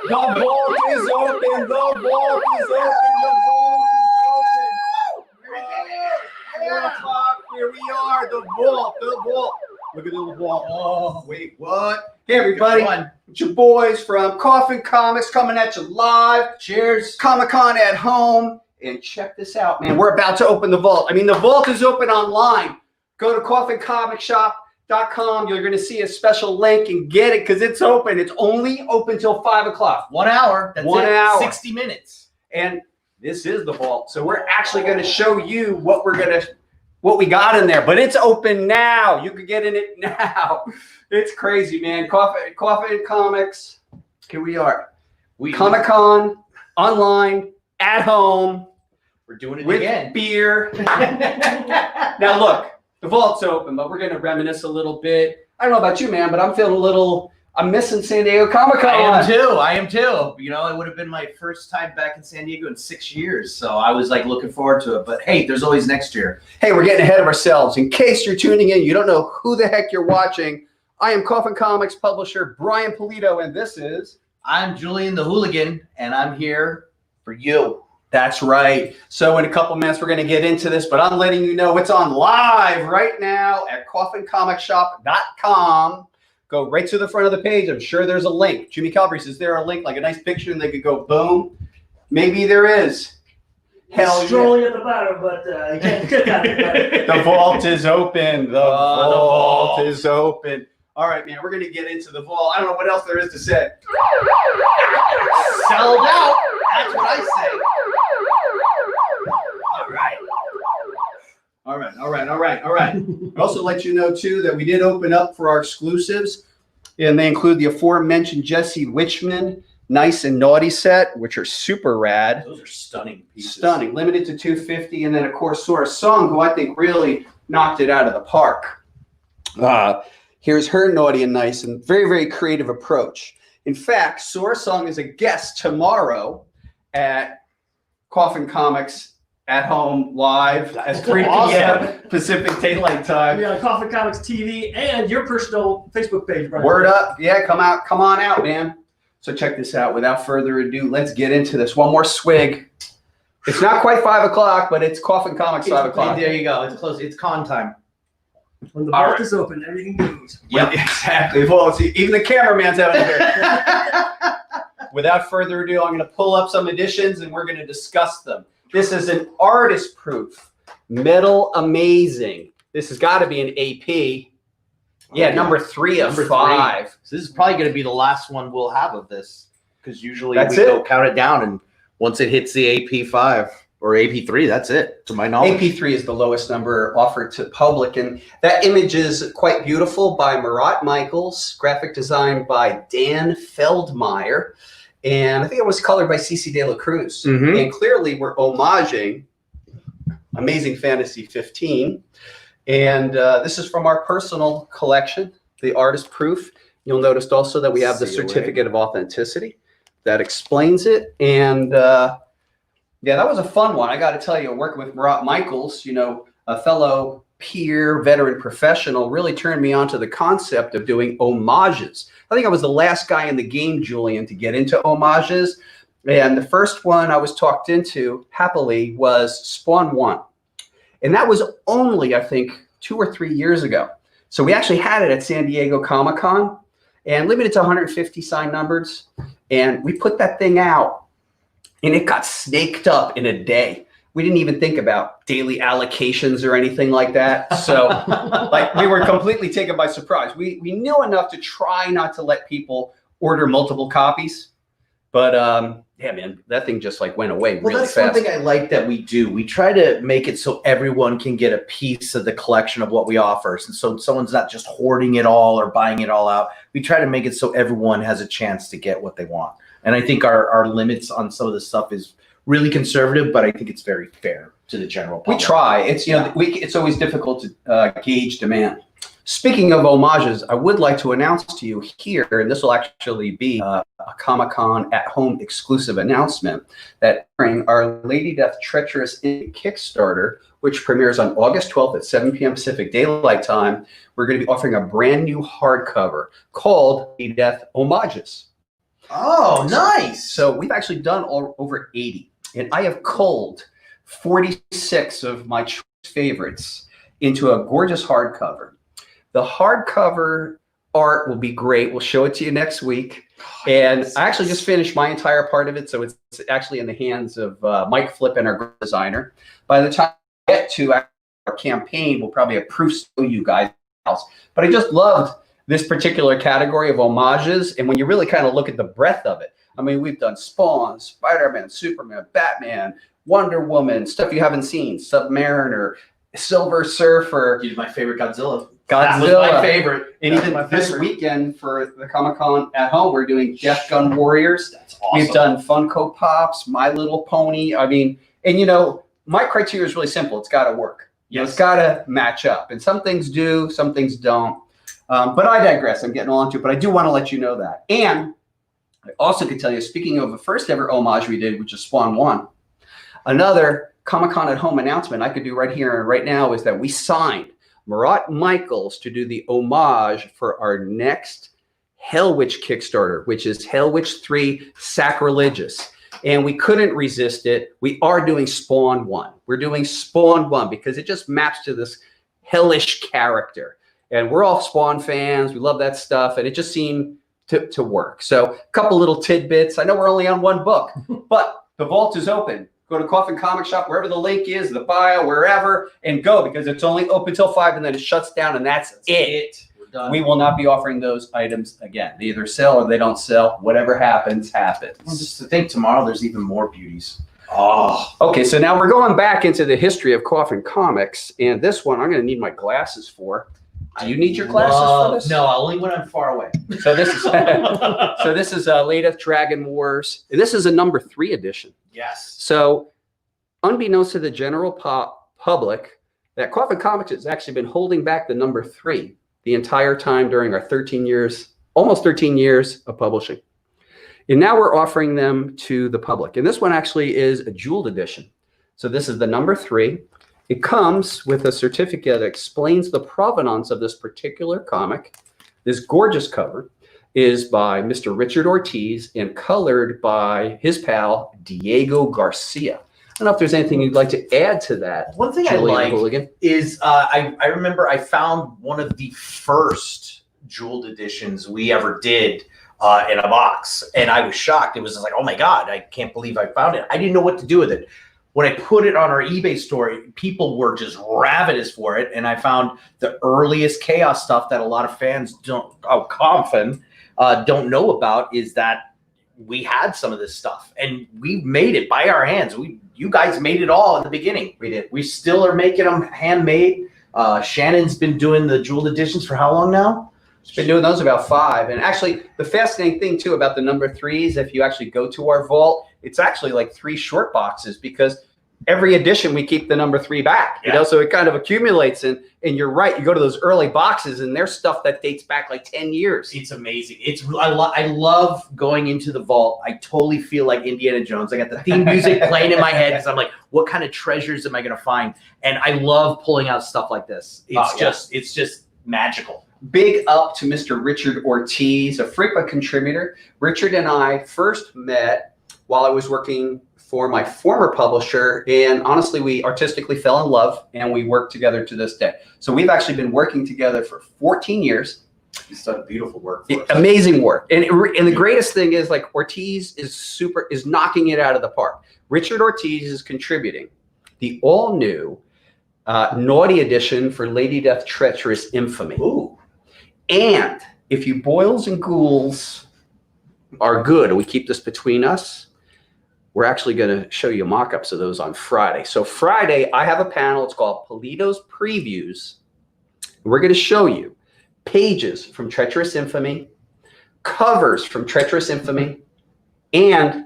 The vault is open. The vault is open. The vault is open. 4 o'clock. Here we are. The vault. The vault. Look at the vault. Oh, wait, what? Hey, everybody. It's your boys from Coffin Comics coming at you live. Cheers. Comic-Con at home. And check this out, man. We're about to open the vault. I mean, the vault is open online. Go to coffincomicsshop.com. You're going to see a special link and get it because it's open. It's only open till 5 o'clock. 1 hour. That's 1 it. hour. 60 minutes. And this is the vault. So we're actually going to show you what we got in there. But it's open now. You can get in it now. It's crazy, man. Coffin Comics. Here we are. Comic-Con, online, at home. We're doing it with again. Beer. Now look, the vault's open, but we're going to reminisce a little bit. I don't know about you, man, but I'm feeling I'm missing San Diego Comic-Con. I am too. You know, it would have been my first time back in San Diego in 6 years. So I was like looking forward to it. But hey, there's always next year. Hey, we're getting ahead of ourselves. In case you're tuning in, you don't know who the heck you're watching. I am Coffin Comics publisher Brian Pulido, and this is... I'm Julian the Hooligan, and I'm here for you. That's right. So in a couple minutes, we're going to get into this, but I'm letting you know it's on live right now at coffincomicsshop.com. Go right to the front of the page. I'm sure there's a link. Jimmy Calabrese, is there a link, like a nice picture, and they could go boom? Maybe there is. Hell Strolling at the bottom, but you can't click on it. The vault is open. The vault is open. All right, man, we're going to get into the vault. I don't know what else there is to say. Sold out. That's what I say. All right. I also let you know, too, that we did open up for our exclusives, and they include the aforementioned Jesse Witchman Nice and Naughty set, which are super rad. Those are stunning pieces. Stunning. Limited to 250. And then, of course, Sora Song, who I think really knocked it out of the park. Here's her Naughty and Nice and very, very creative approach. In fact, Sora Song is a guest tomorrow at Coffin Comics at home live at 3 p.m. Pacific Daylight Time. We got Coffin Comics TV and your personal Facebook page, Brian. Word up. Yeah, come on out, man. So check this out. Without further ado, let's get into this. One more swig. It's not quite 5 o'clock, but it's Coffin Comics 5 o'clock. There you go. It's close. It's con time. When the vault is open, everything goes. Yep, exactly. Well, see, even the cameraman's having a beer. Without further ado, I'm going to pull up some editions and we're going to discuss them. This is an artist proof. Metal Amazing. This has got to be an AP. Yeah, number 3 of 5. So this is probably going to be the last one we'll have of this, because usually That's we it. go count it down, and once it hits the AP5 or AP3, that's it, to my knowledge. AP3 is the lowest number offered to public, and that image is quite beautiful by Marat Michaels, graphic design by Dan Feldmeyer, and I think it was colored by CC De La Cruz. Mm-hmm. And clearly we're homaging Amazing Fantasy 15. And this is from our personal collection, the artist proof. You'll notice also that we have the certificate of authenticity that explains it. And yeah, that was a fun one. I got to tell you, working with Marat Michaels, you know, a fellow peer, veteran professional, really turned me on to the concept of doing homages. I think I was the last guy in the game, Julian, to get into homages. And the first one I was talked into, happily, was Spawn 1. And that was only, I think, 2 or 3 years ago. So we actually had it at San Diego Comic-Con and limited to 150 signed numbers. And we put that thing out and it got snaked up in a day. We didn't even think about daily allocations or anything like that. So like we were completely taken by surprise. We knew enough to try not to let people order multiple copies. But yeah, man, that thing just like went away really fast. That's one thing I like that we do. We try to make it so everyone can get a piece of the collection of what we offer. And so someone's not just hoarding it all or buying it all out. We try to make it so everyone has a chance to get what they want. And I think our limits on some of this stuff is really conservative, but I think it's very fair to the general public. We try. It's, you know, it's always difficult to gauge demand. Speaking of homages, I would like to announce to you here, and this will actually be a Comic-Con at home exclusive announcement, that during our Lady Death Treacherous Kickstarter, which premieres on August 12th at 7 p.m. Pacific Daylight Time, we're going to be offering a brand new hardcover called Lady Death Homages. Oh, nice. So we've actually done over 80, and I have culled 46 of my choice favorites into a gorgeous hardcover. The hardcover art will be great. We'll show it to you next week. And I actually just finished my entire part of it, so it's actually in the hands of Mike Flippin, our graphic designer. By the time we get to our campaign, we'll probably have proofs to you guys. But I just loved this particular category of homages, and when you really kind of look at the breadth of it, I mean, we've done Spawn, Spider-Man, Superman, Batman, Wonder Woman, stuff you haven't seen, Submariner, Silver Surfer. He's my favorite Godzilla. That was my favorite. And even this weekend for the Comic-Con at home, we're doing Death Gun Warriors. That's awesome. We've done Funko Pops, My Little Pony. I mean, and you know, my criteria is really simple. It's got to work. You know, it's got to match up. And some things do, some things don't. But I digress. I'm getting on to it. But I do want to let you know that. And I also could tell you, speaking of the first ever homage we did, which is Spawn 1, another Comic-Con at home announcement I could do right here and right now is that we signed Marat Michaels to do the homage for our next Hell Witch Kickstarter, which is Hell Witch 3 Sacrilegious. And we couldn't resist it. We are doing Spawn 1. We're doing Spawn 1 because it just maps to this hellish character. And we're all Spawn fans. We love that stuff. And it just seemed to work. So a couple little tidbits. I know we're only on one book, but the vault is open. Go to Coffin Comics Shop, wherever the link is, the bio, wherever, and go, because it's only open till 5 and then it shuts down, and that's it. We're done. We will not be offering those items again. They either sell or they don't sell. Whatever happens, happens. Well, just to think tomorrow there's even more beauties. Oh. Okay, so now we're going back into the history of Coffin Comics, and this one I'm going to need my glasses for. Do you need your glasses for this? No, only when I'm far away. So this is Lady Death Dragon Wars. This is a number 3 edition. Yes. So, unbeknownst to the general public, that Coffin Comics has actually been holding back the number 3 the entire time during our 13 years, almost 13 years of publishing. And now we're offering them to the public. And this one actually is a jeweled edition. So this is the number 3. It comes with a certificate that explains the provenance of this particular comic. This gorgeous cover is by Mr. Richard Ortiz and colored by his pal, Diego Garcia. I don't know if there's anything you'd like to add to that. One thing Julian I like Hooligan. is I remember I found one of the first jeweled editions we ever did in a box, and I was shocked. It was just like, oh my God, I can't believe I found it. I didn't know what to do with it. When I put it on our eBay store, people were just ravenous for it, and I found the earliest Chaos stuff that a lot of fans don't know about is that we had some of this stuff, and we made it by our hands. You guys made it all in the beginning. We did. We still are making them handmade. Shannon's been doing the jeweled editions for how long now? She's been doing those about 5. And actually, the fascinating thing, too, about the number 3s, if you actually go to our vault, it's actually like 3 short boxes because every edition we keep the number 3 back. You know, so it kind of accumulates. And you're right. You go to those early boxes, and there's stuff that dates back like 10 years. It's amazing. I love going into the vault. I totally feel like Indiana Jones. I got the theme music playing in my head because I'm like, what kind of treasures am I going to find? And I love pulling out stuff like this. It's just magical. Big up to Mr. Richard Ortiz, a frequent contributor. Richard and I first met while I was working for my former publisher, and honestly, we artistically fell in love, and we work together to this day. So we've actually been working together for 14 years. He's done beautiful work for us. Amazing work. And the greatest thing is, like, Ortiz is knocking it out of the park. Richard Ortiz is contributing the all-new naughty edition for Lady Death Treacherous Infamy. Ooh. And if you boils and ghouls are good, and we keep this between us, we're actually going to show you mock-ups of those on Friday. So Friday, I have a panel. It's called Pulido's Previews. We're going to show you pages from Treacherous Infamy, covers from Treacherous Infamy, and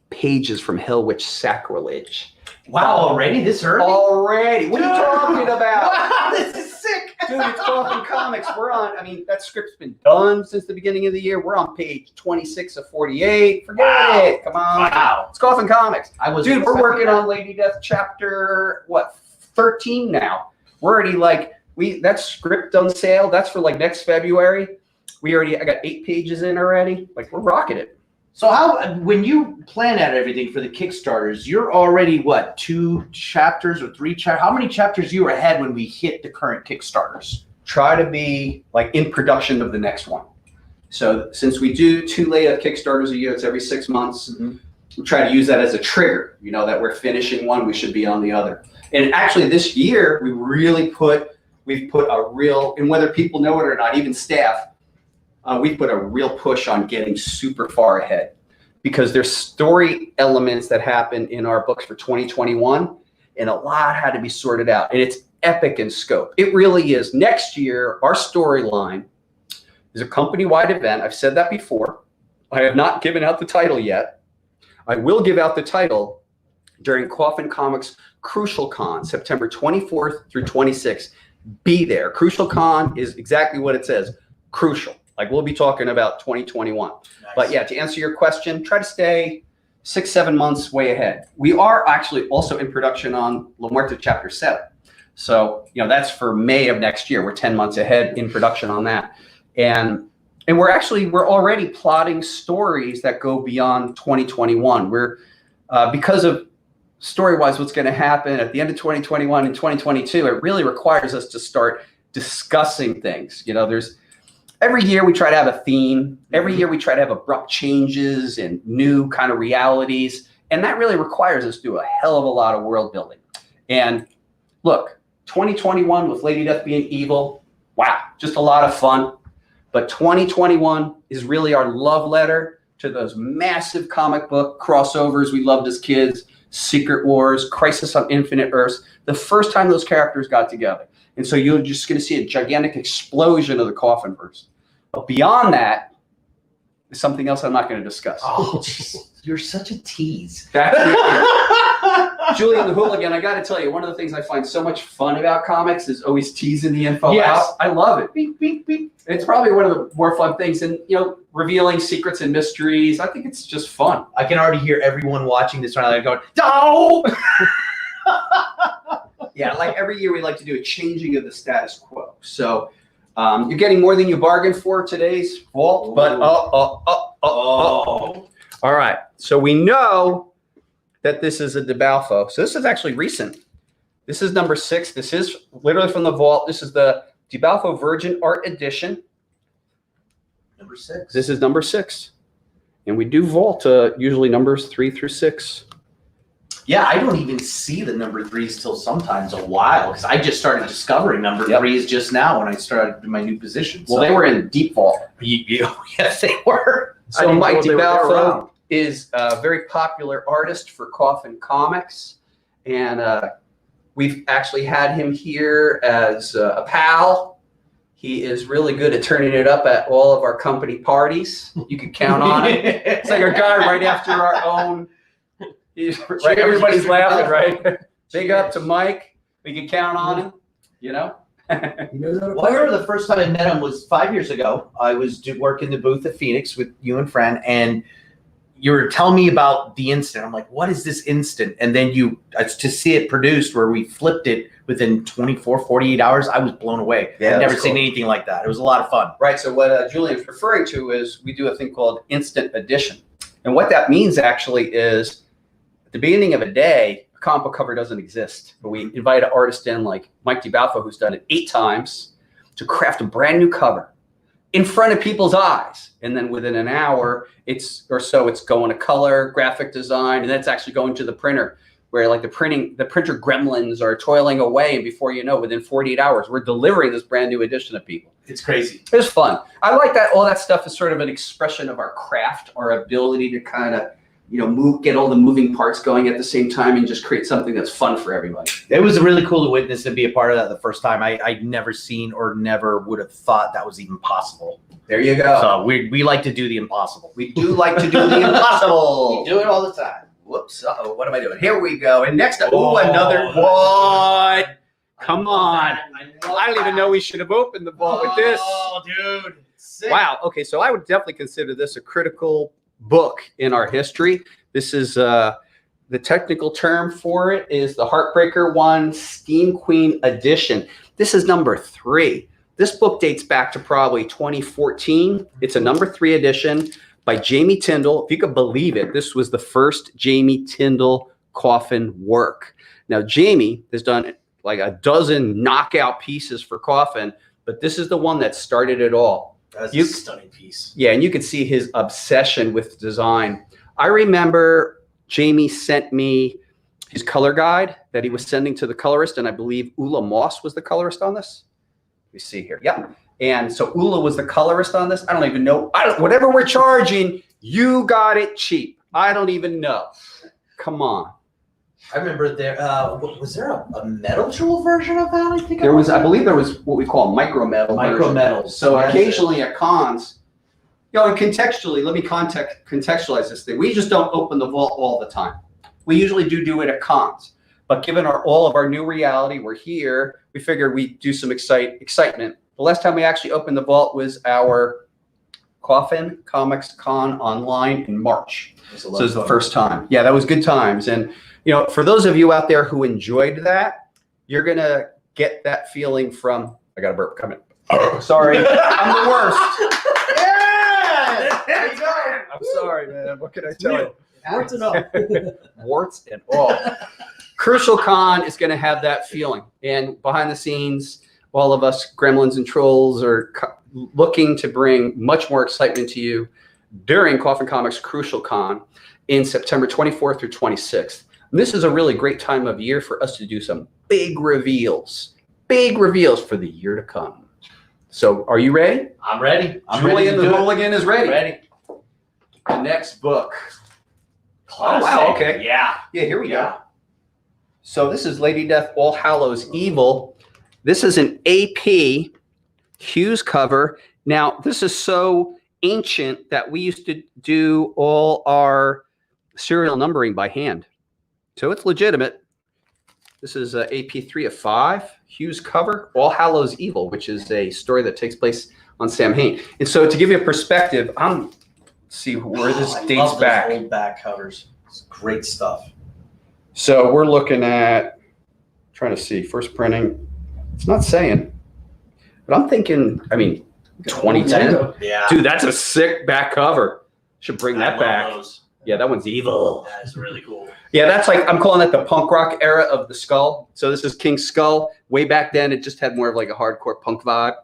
pages from Hell Witch Sacrilege. Wow, already this early? Already. What are you talking about? Wow, this is sick. Dude, it's Coffin Comics. We're on, I mean, that script's been done since the beginning of the year. We're on page 26 of 48. Forget it. Come on. Wow. It's Coffin Comics. Dude, We're working on Lady Death chapter, 13 now. We're already like, that script on sale. That's for like next February. I got 8 pages in already. Like, we're rocking it. So when you plan out everything for the Kickstarters, you're already 2 chapters or 3 chapters? How many chapters you were ahead when we hit the current Kickstarters? Try to be like in production of the next one. So since we do 2 Lady Kickstarters a year, it's every 6 months. Mm-hmm. We try to use that as a trigger, that we're finishing one, we should be on the other. And actually this year, we've put a real, and whether people know it or not, even staff, we put a real push on getting super far ahead because there's story elements that happen in our books for 2021 and a lot had to be sorted out, and it's epic in scope. It really is. Next year, our storyline is a company-wide event. I've said that before. I have not given out the title yet. I will give out the title during Coffin Comics Crucial Con, September 24th through 26th. Be there. Crucial Con is exactly what it says, crucial. Like, we'll be talking about 2021. Nice. But yeah, to answer your question, try to stay 6-7 months way ahead. We are actually also in production on La Muerte Chapter 7. So, that's for May of next year. We're 10 months ahead in production on that. And we're already plotting stories that go beyond 2021. We're, because of story-wise what's going to happen at the end of 2021 and 2022, it really requires us to start discussing things. Every year we try to have a theme. Every year we try to have abrupt changes and new kind of realities. And that really requires us to do a hell of a lot of world building. And look, 2021 with Lady Death being evil, wow, just a lot of fun. But 2021 is really our love letter to those massive comic book crossovers we loved as kids, Secret Wars, Crisis on Infinite Earths, the first time those characters got together. And so you're just going to see a gigantic explosion of the Coffinverse. But beyond that is something else I'm not going to discuss. Oh, you're such a tease. Julian the Hooligan, I got to tell you, one of the things I find so much fun about comics is always teasing the info out. I love it. Beep, beep, beep. It's probably one of the more fun things. And, revealing secrets and mysteries. I think it's just fun. I can already hear everyone watching this right now going, no! Yeah, like every year we like to do a changing of the status quo. So you're getting more than you bargained for today's vault, but all right. So we know that this is a DeBalfo. So this is actually recent. This is number 6. This is literally from the vault. This is the DeBalfo Virgin Art Edition. Number 6. This is number 6. And we do vault usually numbers 3 through 6. Yeah, I don't even see the number 3s till sometimes a while because I just started discovering number 3s just now when I started in my new position. Well, they were in deep vault. Yes, they were. So Mike DeBalfo is a very popular artist for Coffin Comics, and we've actually had him here as a pal. He is really good at turning it up at all of our company parties. You can count on it. It's like our guy right after our own. Right, everybody's laughing, right? Big up to Mike. We can count on him, He knows how to Well, I remember the first time I met him was 5 years ago. I was working the booth at Phoenix with you and Fran, and you were telling me about the instant. I'm like, what is this instant? And then to see it produced where we flipped it within 24, 48 hours, I was blown away. Yeah, I've never seen anything like that. It was a lot of fun. Right, so what Julian's referring to is we do a thing called instant edition. And what that means actually is at the beginning of a day, a comic book cover doesn't exist. But we invite an artist in like Mike DeBalfo, who's done it 8 times, to craft a brand new cover in front of people's eyes. And then within an hour, it's going to color, graphic design, and then it's actually going to the printer, where like the printer gremlins are toiling away. And before you know, within 48 hours, we're delivering this brand new edition to people. It's crazy. It was fun. I like that. All that stuff is sort of an expression of our craft, our ability to kind of, get all the moving parts going at the same time and just create something that's fun for everybody. It was really cool to witness and be a part of that the first time. I'd never seen or never would have thought that was even possible. There you go. So we like to do the impossible. We do like to do the impossible. We do it all the time. Whoops. Uh-oh. What am I doing? Here we go. And next up, another what? Come on. I don't even know we should have opened the vault with this. Oh, dude. Sick. Wow. Okay, so I would definitely consider this a critical book in our history. This is the technical term for it is the Heartbreaker 1 Steam Queen Edition. This is number 3. This book dates back to probably 2014. It's a number 3 edition by Jamie Tyndall. If you could believe it, this was the first Jamie Tyndall Coffin work. Now, Jamie has done like a dozen knockout pieces for Coffin, but this is the one that started it all. That's a stunning piece. Yeah, and you can see his obsession with design. I remember Jamie sent me his color guide that he was sending to the colorist, and I believe Ula Moss was the colorist on this. We see here. Yeah. And so Ula was the colorist on this. I don't even know. Whatever we're charging, you got it cheap. I don't even know. Come on. I remember there was there a metal jewel version of that? I believe there was what we call micro metal. Micro metals. So occasionally at cons, and contextually, let me contextualize this thing. We just don't open the vault all the time. We usually do it at cons. But given all of our new reality, we're here, we figured we'd do some excitement. The last time we actually opened the vault was our Coffin Comics Con online in March. So it was the first time. Yeah, that was good times. And for those of you out there who enjoyed that, you're going to get that feeling from, I got a burp coming. Oh, sorry. I'm the worst. Yeah! There you go. I'm sorry, man. What can I tell you? Warts and all. Warts and all. Crucial Con is going to have that feeling. And behind the scenes, all of us gremlins and trolls are looking to bring much more excitement to you during Coffin Comics Crucial Con in September 24th through 26th. And this is a really great time of year for us to do some big reveals for the year to come. So are you ready? I'm ready. Julian the Hooligan is ready. Ready. The next book. Classic. Oh, wow. Okay. Yeah. Yeah, here we go. So this is Lady Death All Hallows Evil. This is an AP Hughes cover. Now, this is so ancient that we used to do all our serial numbering by hand. So it's legitimate. This is AP 3 of 5, Hughes cover, All Hallows Evil, which is a story that takes place on Samhain. And so to give you a perspective, let's see where this dates love back. Those old back covers. It's great stuff. So we're looking at, trying to see, first printing. It's not saying, but I'm thinking, 2010. Yeah. Dude, that's a sick back cover. Should bring that back. Those. Yeah, that one's evil. That is really cool. Yeah, that's like, I'm calling that the punk rock era of the skull. So this is King's Skull. Way back then, it just had more of like a hardcore punk vibe.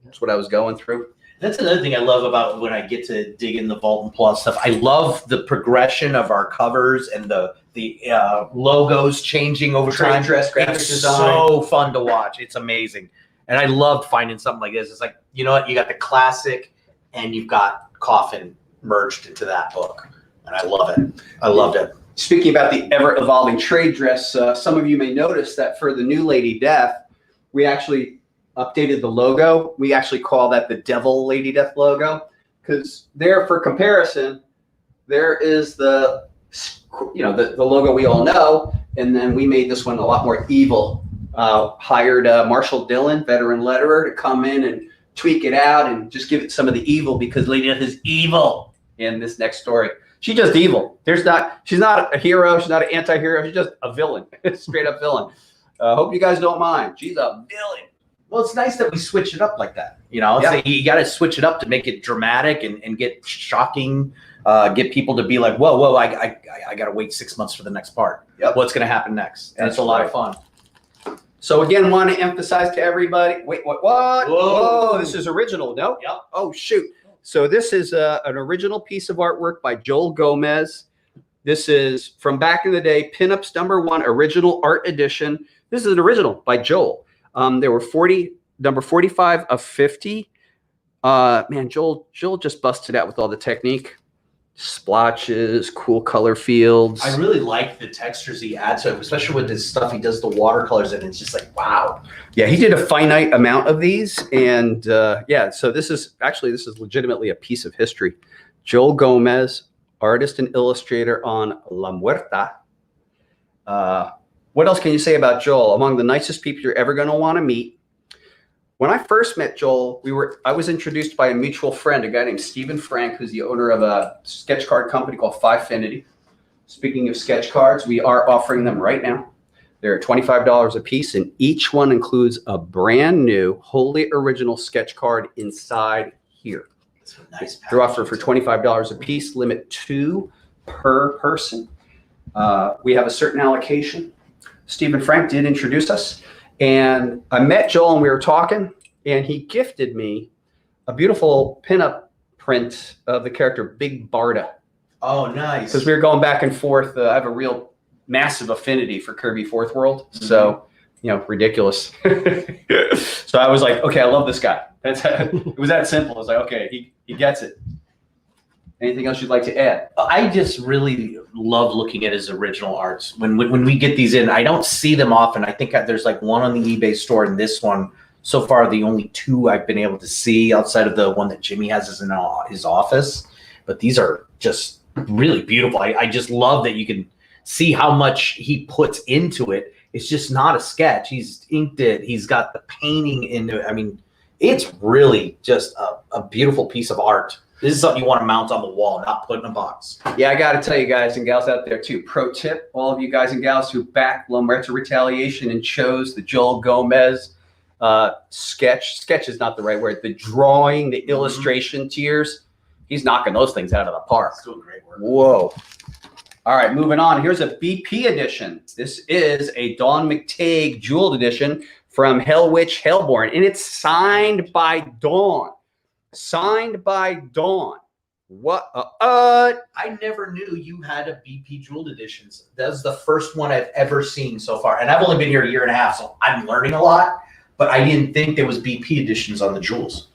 That's what I was going through. That's another thing I love about when I get to dig in the Vault and Plus stuff. I love the progression of our covers and the logos changing over time. Dress, graphic It's design. so fun to watch. It's amazing. And I loved finding something like this. It's like, you know what? You got the classic and you've got Coffin merged into that book. And I love it. I loved it. Speaking about the ever-evolving trade dress, some of you may notice that for the new Lady Death, we actually updated the logo. We actually call that the Devil Lady Death logo, because there, for comparison, there is the logo we all know, and then we made this one a lot more evil. Hired Marshall Dillon, veteran letterer, to come in and tweak it out and just give it some of the evil, because Lady Death is evil in this next story. She's just evil. She's not a hero. She's not an anti-hero. She's just a villain, straight up villain. Hope you guys don't mind. She's a villain. Well, it's nice that we switch it up like that. Yeah. So you got to switch it up to make it dramatic and get shocking, get people to be like, whoa, I got to wait 6 months for the next part. Yep. What's going to happen next? And it's a lot of fun. So again, want to emphasize to everybody, wait, what? Whoa, this is original, no? Yep. Oh, shoot. So this is an original piece of artwork by Joel Gomez. This is from back in the day, Pinups #1 original art edition. This is an original by Joel. There were number 45 of 50. Man, Joel just busted out with all the technique. Splotches, cool color fields. I really like the textures he adds to it, especially with his stuff. He does the watercolors and it's just like, wow. Yeah, he did a finite amount of these. And so this is legitimately a piece of history. Joel Gomez, artist and illustrator on La Muerta. what else can you say about Joel? Among the nicest people you're ever going to want to meet. When I first met Joel, I was introduced by a mutual friend, a guy named Stephen Frank, who's the owner of a sketch card company called Fivefinity. Speaking of sketch cards, we are offering them right now. They're $25 a piece, and each one includes a brand new, wholly original sketch card inside here. Nice. They're offered for $25 a piece, limit 2 per person. We have a certain allocation. Stephen Frank did introduce us, and I met Joel and we were talking, and he gifted me a beautiful pinup print of the character Big Barda. Oh, nice. Because we were going back and forth. I have a real massive affinity for Kirby Fourth World. So, you know, ridiculous. So I was like, okay, I love this guy. It was that simple. I was like, okay, he gets it. Anything else you'd like to add? I just really love looking at his original arts. When we get these in, I don't see them often. I think there's like one on the eBay store, and this one, so far, the only 2 I've been able to see outside of the one that Jimmy has in his office. But these are just really beautiful. I just love that you can see how much he puts into it. It's just not a sketch. He's inked it. He's got the painting into it. I mean, it's really just a beautiful piece of art. This is something you want to mount on the wall, not put in a box. Yeah, I got to tell you guys and gals out there too, pro tip, all of you guys and gals who backed Lomretto Retaliation and chose the Joel Gomez sketch is not the right word, the drawing, the illustration tiers. He's knocking those things out of the park. He's doing great work. Whoa. All right, moving on. Here's a BP edition. This is a Dawn McTague jeweled edition from Hell Witch Hellborn, and it's signed by Dawn. Signed by Dawn. What? I never knew you had a BP jeweled editions. That's the first one I've ever seen so far, and I've only been here a year and a half, so I'm learning a lot. But I didn't think there was BP editions on the jewels.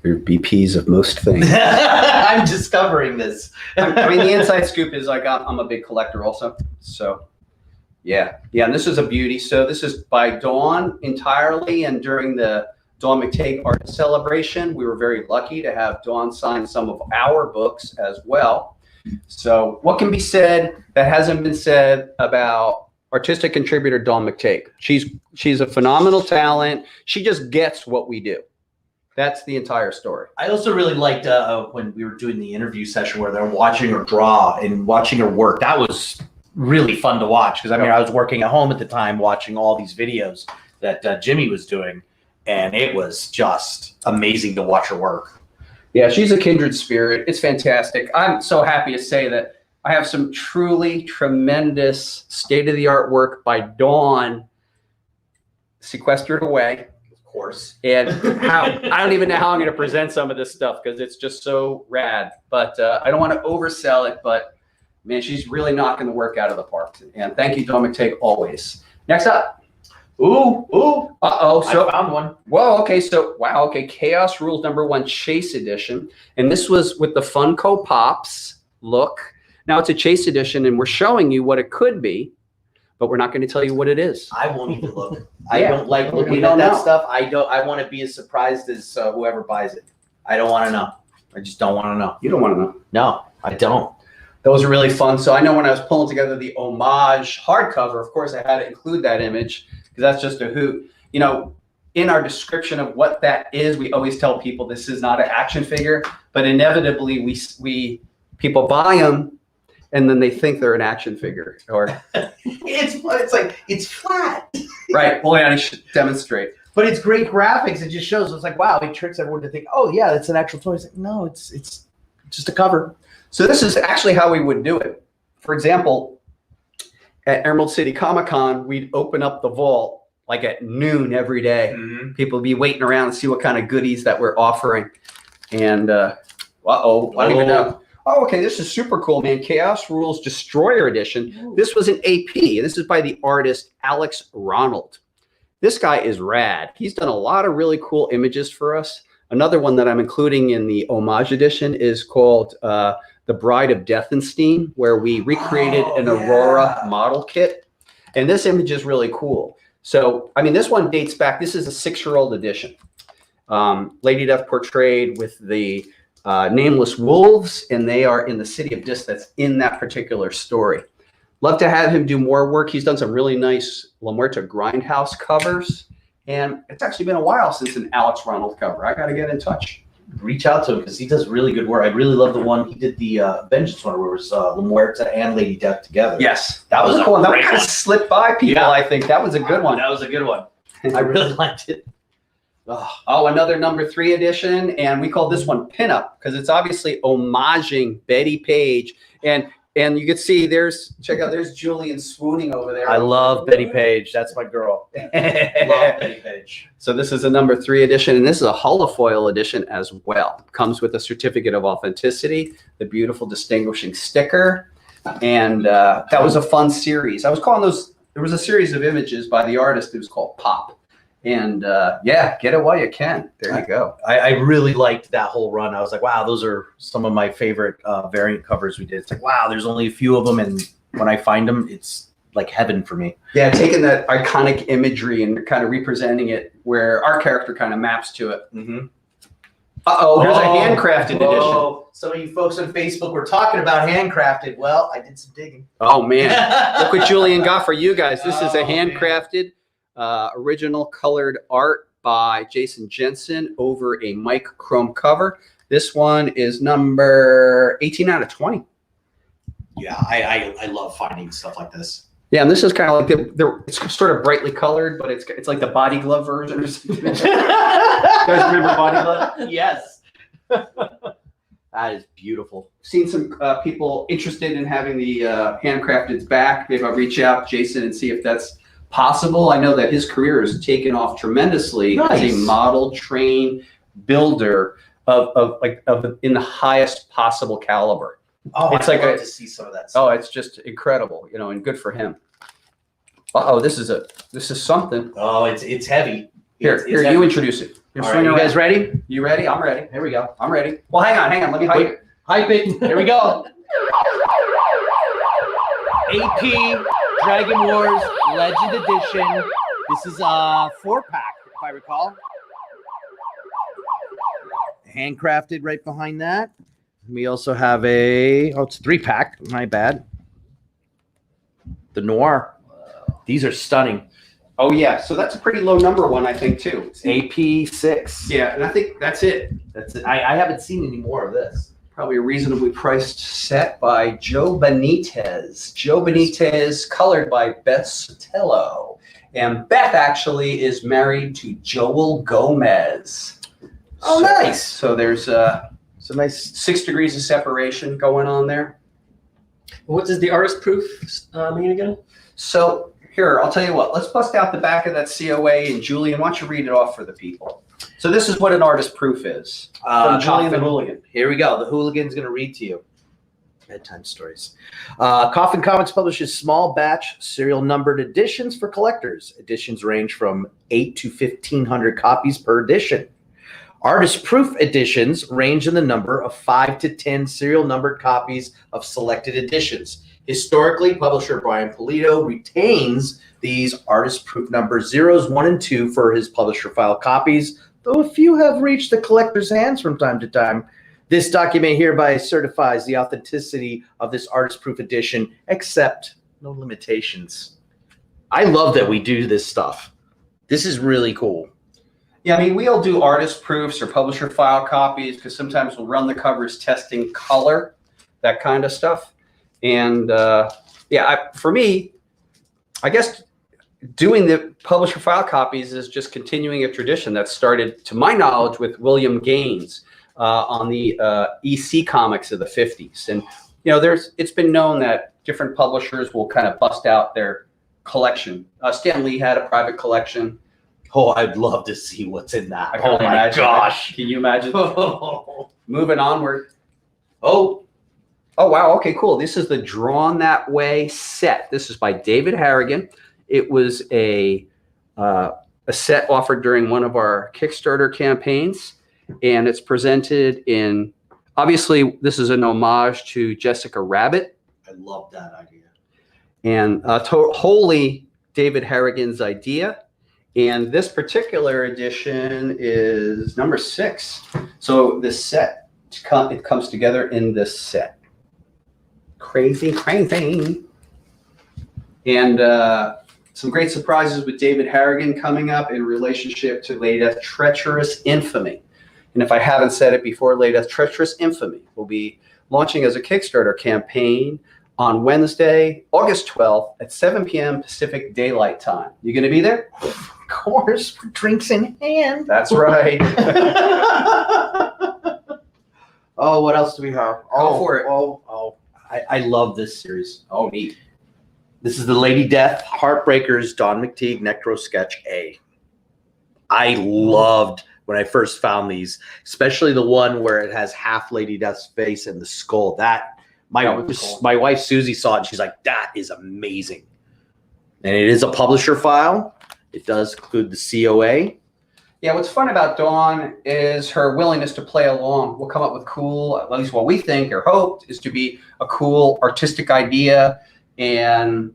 They're BPs of most things. I'm discovering this. I mean, the inside scoop is like I'm a big collector also. So, yeah. And this is a beauty. So this is by Dawn entirely. And during the Dawn McTague Art Celebration, we were very lucky to have Dawn sign some of our books as well. So what can be said that hasn't been said about artistic contributor Dawn McTague? She's a phenomenal talent. She just gets what we do. That's the entire story. I also really liked when we were doing the interview session where they're watching her draw and watching her work. That was really fun to watch because, I mean, I was working at home at the time watching all these videos that Jimmy was doing, and it was just amazing to watch her work. Yeah, she's a kindred spirit. It's fantastic. I'm so happy to say that I have some truly tremendous state-of-the-art work by Dawn sequestered away. Course. And I don't even know how I'm going to present some of this stuff because it's just so rad. But I don't want to oversell it. But man, she's really knocking the work out of the park. And thank you, Dawn McTague, always. Next up. Ooh. So I found one. Whoa. Okay. So wow. Okay. Chaos Rules #1 Chase Edition, and this was with the Funko Pops look. Now it's a Chase Edition, and we're showing you what it could be. But we're not going to tell you what it is. I won't even look. I don't like looking at that stuff. I want to be as surprised as whoever buys it. I don't want to know. I just don't want to know. You don't want to know. No, I don't. Those are really fun. So I know when I was pulling together the homage hardcover, of course, I had to include that image because that's just a hoot. You know, in our description of what that is, we always tell people this is not an action figure, but inevitably we people buy them. And then they think they're an action figure, or it's flat, right? Well, yeah, I should demonstrate. But it's great graphics. It just shows. It's like, wow, it tricks everyone to think, oh yeah, it's an actual toy. It's like, no, it's just a cover. So this is actually how we would do it. For example, at Emerald City Comic Con, we'd open up the vault like at noon every day. Mm-hmm. People would be waiting around to see what kind of goodies that we're offering. And I don't even know. Oh, okay, this is super cool, man. Chaos Rules Destroyer Edition. Ooh. This was an AP. This is by the artist Alex Ronald. This guy is rad. He's done a lot of really cool images for us. Another one that I'm including in the homage edition is called The Bride of Deathenstein, where we recreated an Aurora model kit. And this image is really cool. So, I mean, this one dates back. This is a 6-year-old edition. Lady Death portrayed with the nameless wolves, and they are in the city of Dis that's in that particular story. Love to have him do more work. He's done some really nice La Muerta Grindhouse covers. And it's actually been a while since an Alex Ronald cover. I got to get in touch. Reach out to him because he does really good work. I really love the one he did, the Vengeance one, where it was La Muerta and Lady Death together. Yes, that was a cool one. That kind of slipped by people, I think. That was a good one. That was a good one. I really liked it. Oh, another number 3 edition, and we call this one Pinup because it's obviously homaging Betty Page. And you can see there's Julian swooning over there. I love Betty Page. That's my girl. Love Betty Page. So this is a number 3 edition, and this is a holofoil edition as well. Comes with a certificate of authenticity, the beautiful distinguishing sticker, and that was a fun series. I was calling those. There was a series of images by the artist. It was called Pop. And yeah, get it while you can. There you go. I really liked that whole run. I was like, wow, those are some of my favorite variant covers we did. It's like, wow, there's only a few of them. And when I find them, it's like heaven for me. Yeah, taking that iconic imagery and kind of representing it where our character kind of maps to it. Mm-hmm. Uh-oh, here's a handcrafted edition. Some of you folks on Facebook were talking about handcrafted. Well, I did some digging. Oh, man. Look what Julian got for you guys. This is a handcrafted original colored art by Jason Jensen over a Mike Chrome cover. This one is number 18 out of 20. Yeah, I love finding stuff like this. Yeah, and this is kind of like it's sort of brightly colored, but it's like the body glove version or something. You guys remember body glove? Yes. That is beautiful. Seen some people interested in having the handcrafteds back. Maybe I'll reach out, Jason, and see if that's possible. I know that his career has taken off tremendously as a model train builder of in the highest possible caliber. Oh, it's I'd like love to see some of that stuff. Oh, it's just incredible, you know, and good for him. Uh-oh, this is something. Oh, it's heavy. Here, it's you heavy. introduce it. All right, you guys ready? You ready? I'm ready. Here we go. I'm ready. Well, hang on. Let me hype it. Hype it. Here we go. AP Dragon Wars Legend Edition. This is a 4-pack, if I recall. Handcrafted right behind that. We also have it's a 3-pack. My bad. The Noir. These are stunning. Oh yeah, so that's a pretty low number one, I think, too. AP 6. Yeah, and I think that's it. That's it. I haven't seen any more of this. Probably a reasonably priced set by Joe Benitez. Joe Benitez, colored by Beth Sotelo. And Beth actually is married to Joel Gomez. Oh, nice. So there's a nice 6 degrees of separation going on there. What does the artist proof mean again? So here, I'll tell you what. Let's bust out the back of that COA, and Julian, why don't you read it off for the people? So this is what an artist proof is. From Julian the Hooligan. Here we go. The Hooligan's going to read to you. Bedtime stories. Coffin Comics publishes small batch serial numbered editions for collectors. Editions range from 8 to 1,500 copies per edition. Artist proof editions range in the number of 5 to 10 serial numbered copies of selected editions. Historically, publisher Brian Pulido retains these artist proof numbers 0s, 1, and 2 for his publisher file copies, though a few have reached the collector's hands from time to time. This document hereby certifies the authenticity of this artist proof edition, except no limitations. I love that we do this stuff. This is really cool. Yeah, I mean, we'll do artist proofs or publisher file copies because sometimes we'll run the covers testing color, that kind of stuff. And for me, I guess doing the publisher file copies is just continuing a tradition that started, to my knowledge, with William Gaines on the EC comics of the 50s. And, you know, it's been known that different publishers will kind of bust out their collection. Stan Lee had a private collection. Oh, I'd love to see what's in that. Oh my gosh. Can you imagine? Moving onward. Oh, wow. Okay, cool. This is the Drawn That Way set. This is by David Harrigan. It was a set offered during one of our Kickstarter campaigns, and it's presented in, obviously, this is an homage to Jessica Rabbit. I love that idea. And wholly David Harrigan's idea. And this particular edition is number 6. So this set, it comes together in this set. Crazy. And some great surprises with David Harrigan coming up in relationship to Lady Death Treacherous Infamy. And if I haven't said it before, Lady Death Treacherous Infamy will be launching as a Kickstarter campaign on Wednesday, August 12th at 7 p.m. Pacific Daylight Time. You going to be there? Of course, drinks in hand. That's right. Oh, what else do we have? Go for it. I love this series. Oh, neat. This is the Lady Death Heartbreakers Don McTeague Necro Sketch A. I loved when I first found these, especially the one where it has half Lady Death's face and the skull. That my wife Susie saw it and she's like, that is amazing. And it is a publisher file. It does include the COA. Yeah, what's fun about Dawn is her willingness to play along. We'll come up with cool, at least what we think or hoped is to be a cool artistic idea and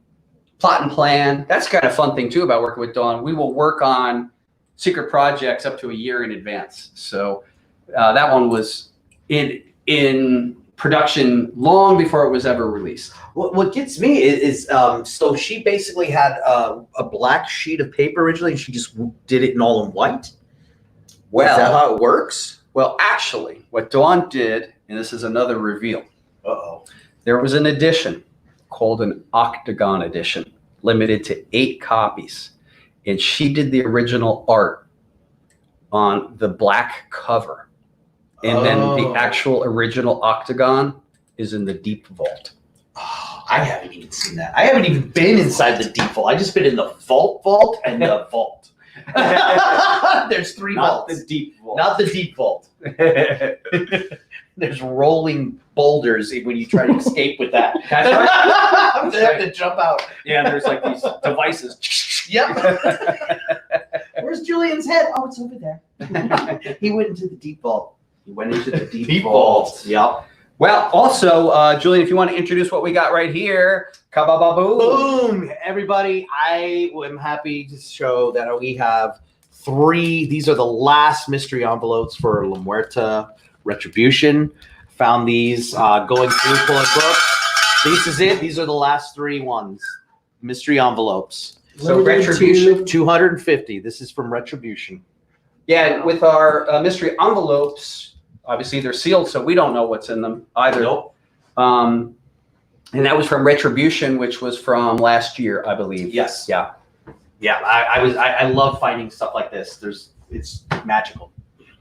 plot and plan. That's kind of fun thing too about working with Dawn. We will work on secret projects up to a year in advance. So that one was in production long before it was ever released. What gets me is so she basically had a black sheet of paper originally, and she just did it in all in white. Well, is that how it works? Well, actually, what Dawn did, and this is another reveal. There was an edition called an Octagon edition, limited to 8 copies. And she did the original art on the black cover. And then the actual original Octagon is in the deep vault. Oh, I haven't even seen that. I haven't even been inside the deep vault. I just been in the vault and the vault. There's 3 Not vaults. the deep vault. Not the deep vault. There's rolling boulders when you try to escape with that. That's right. I'm gonna have to jump out. Yeah, there's like these devices. Yep. Where's Julian's head? Oh, it's over there. He went into the deep vault. He went into the deep vault. Yep. Well, also, Julian, if you want to introduce what we got right here, kabababoom. Boom! Everybody, I am happy to show that we have 3. These are the last mystery envelopes for La Muerta Retribution. Found these going through pulling book. This is it. These are the last 3 ones. Mystery envelopes. So Retribution. 250. This is from Retribution. Yeah, with our mystery envelopes, obviously they're sealed, so we don't know what's in them either. Nope. And that was from Retribution, which was from last year, I believe. Yes. Yeah. Yeah. I love finding stuff like this. It's magical.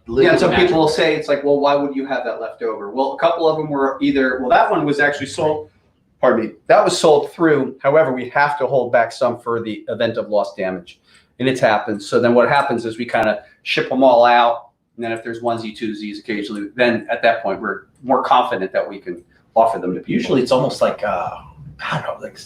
Yeah, and some people will say, it's like, well, why would you have that left over? Well, a couple of them were either, well, that one was actually sold, pardon me, that was sold through. However, we have to hold back some for the event of lost damage. And it's happened. So then what happens is we kind of ship them all out. And then if there's onesie, twosies occasionally, then at that point, we're more confident that we can offer them to people. Usually it's almost like, I don't know, like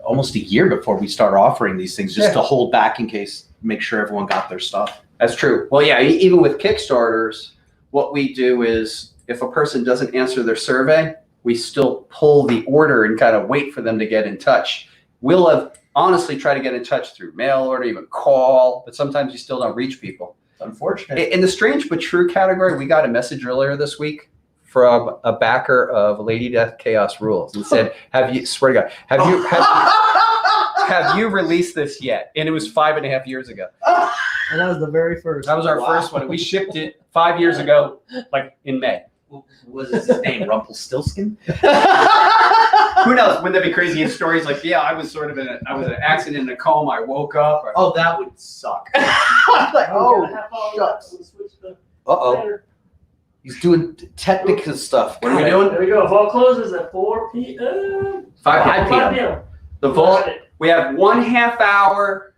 almost a year before we start offering these things just to hold back in case, make sure everyone got their stuff. That's true. Well, yeah, even with Kickstarters, what we do is if a person doesn't answer their survey, we still pull the order and kind of wait for them to get in touch. We'll have honestly tried to get in touch through mail order, even call, but sometimes you still don't reach people. It's unfortunate. In the strange but true category, we got a message earlier this week from a backer of Lady Death Chaos Rules and said, have you, swear to God, have you released this yet? And it was 5.5 years ago. And that was the very first. That was our first one. We shipped it 5 years ago, like in May. Was his name Rumpelstiltskin? Who knows? Wouldn't that be crazy? If stories like, yeah, I was sort of I was in an accident in a coma. I woke up. Or, Oh, that would suck. Like, uh-oh. He's doing technical stuff. What are we doing? There we go. Vault closes at 4 p.m. 5 p.m. The vault. We have 1/2 hour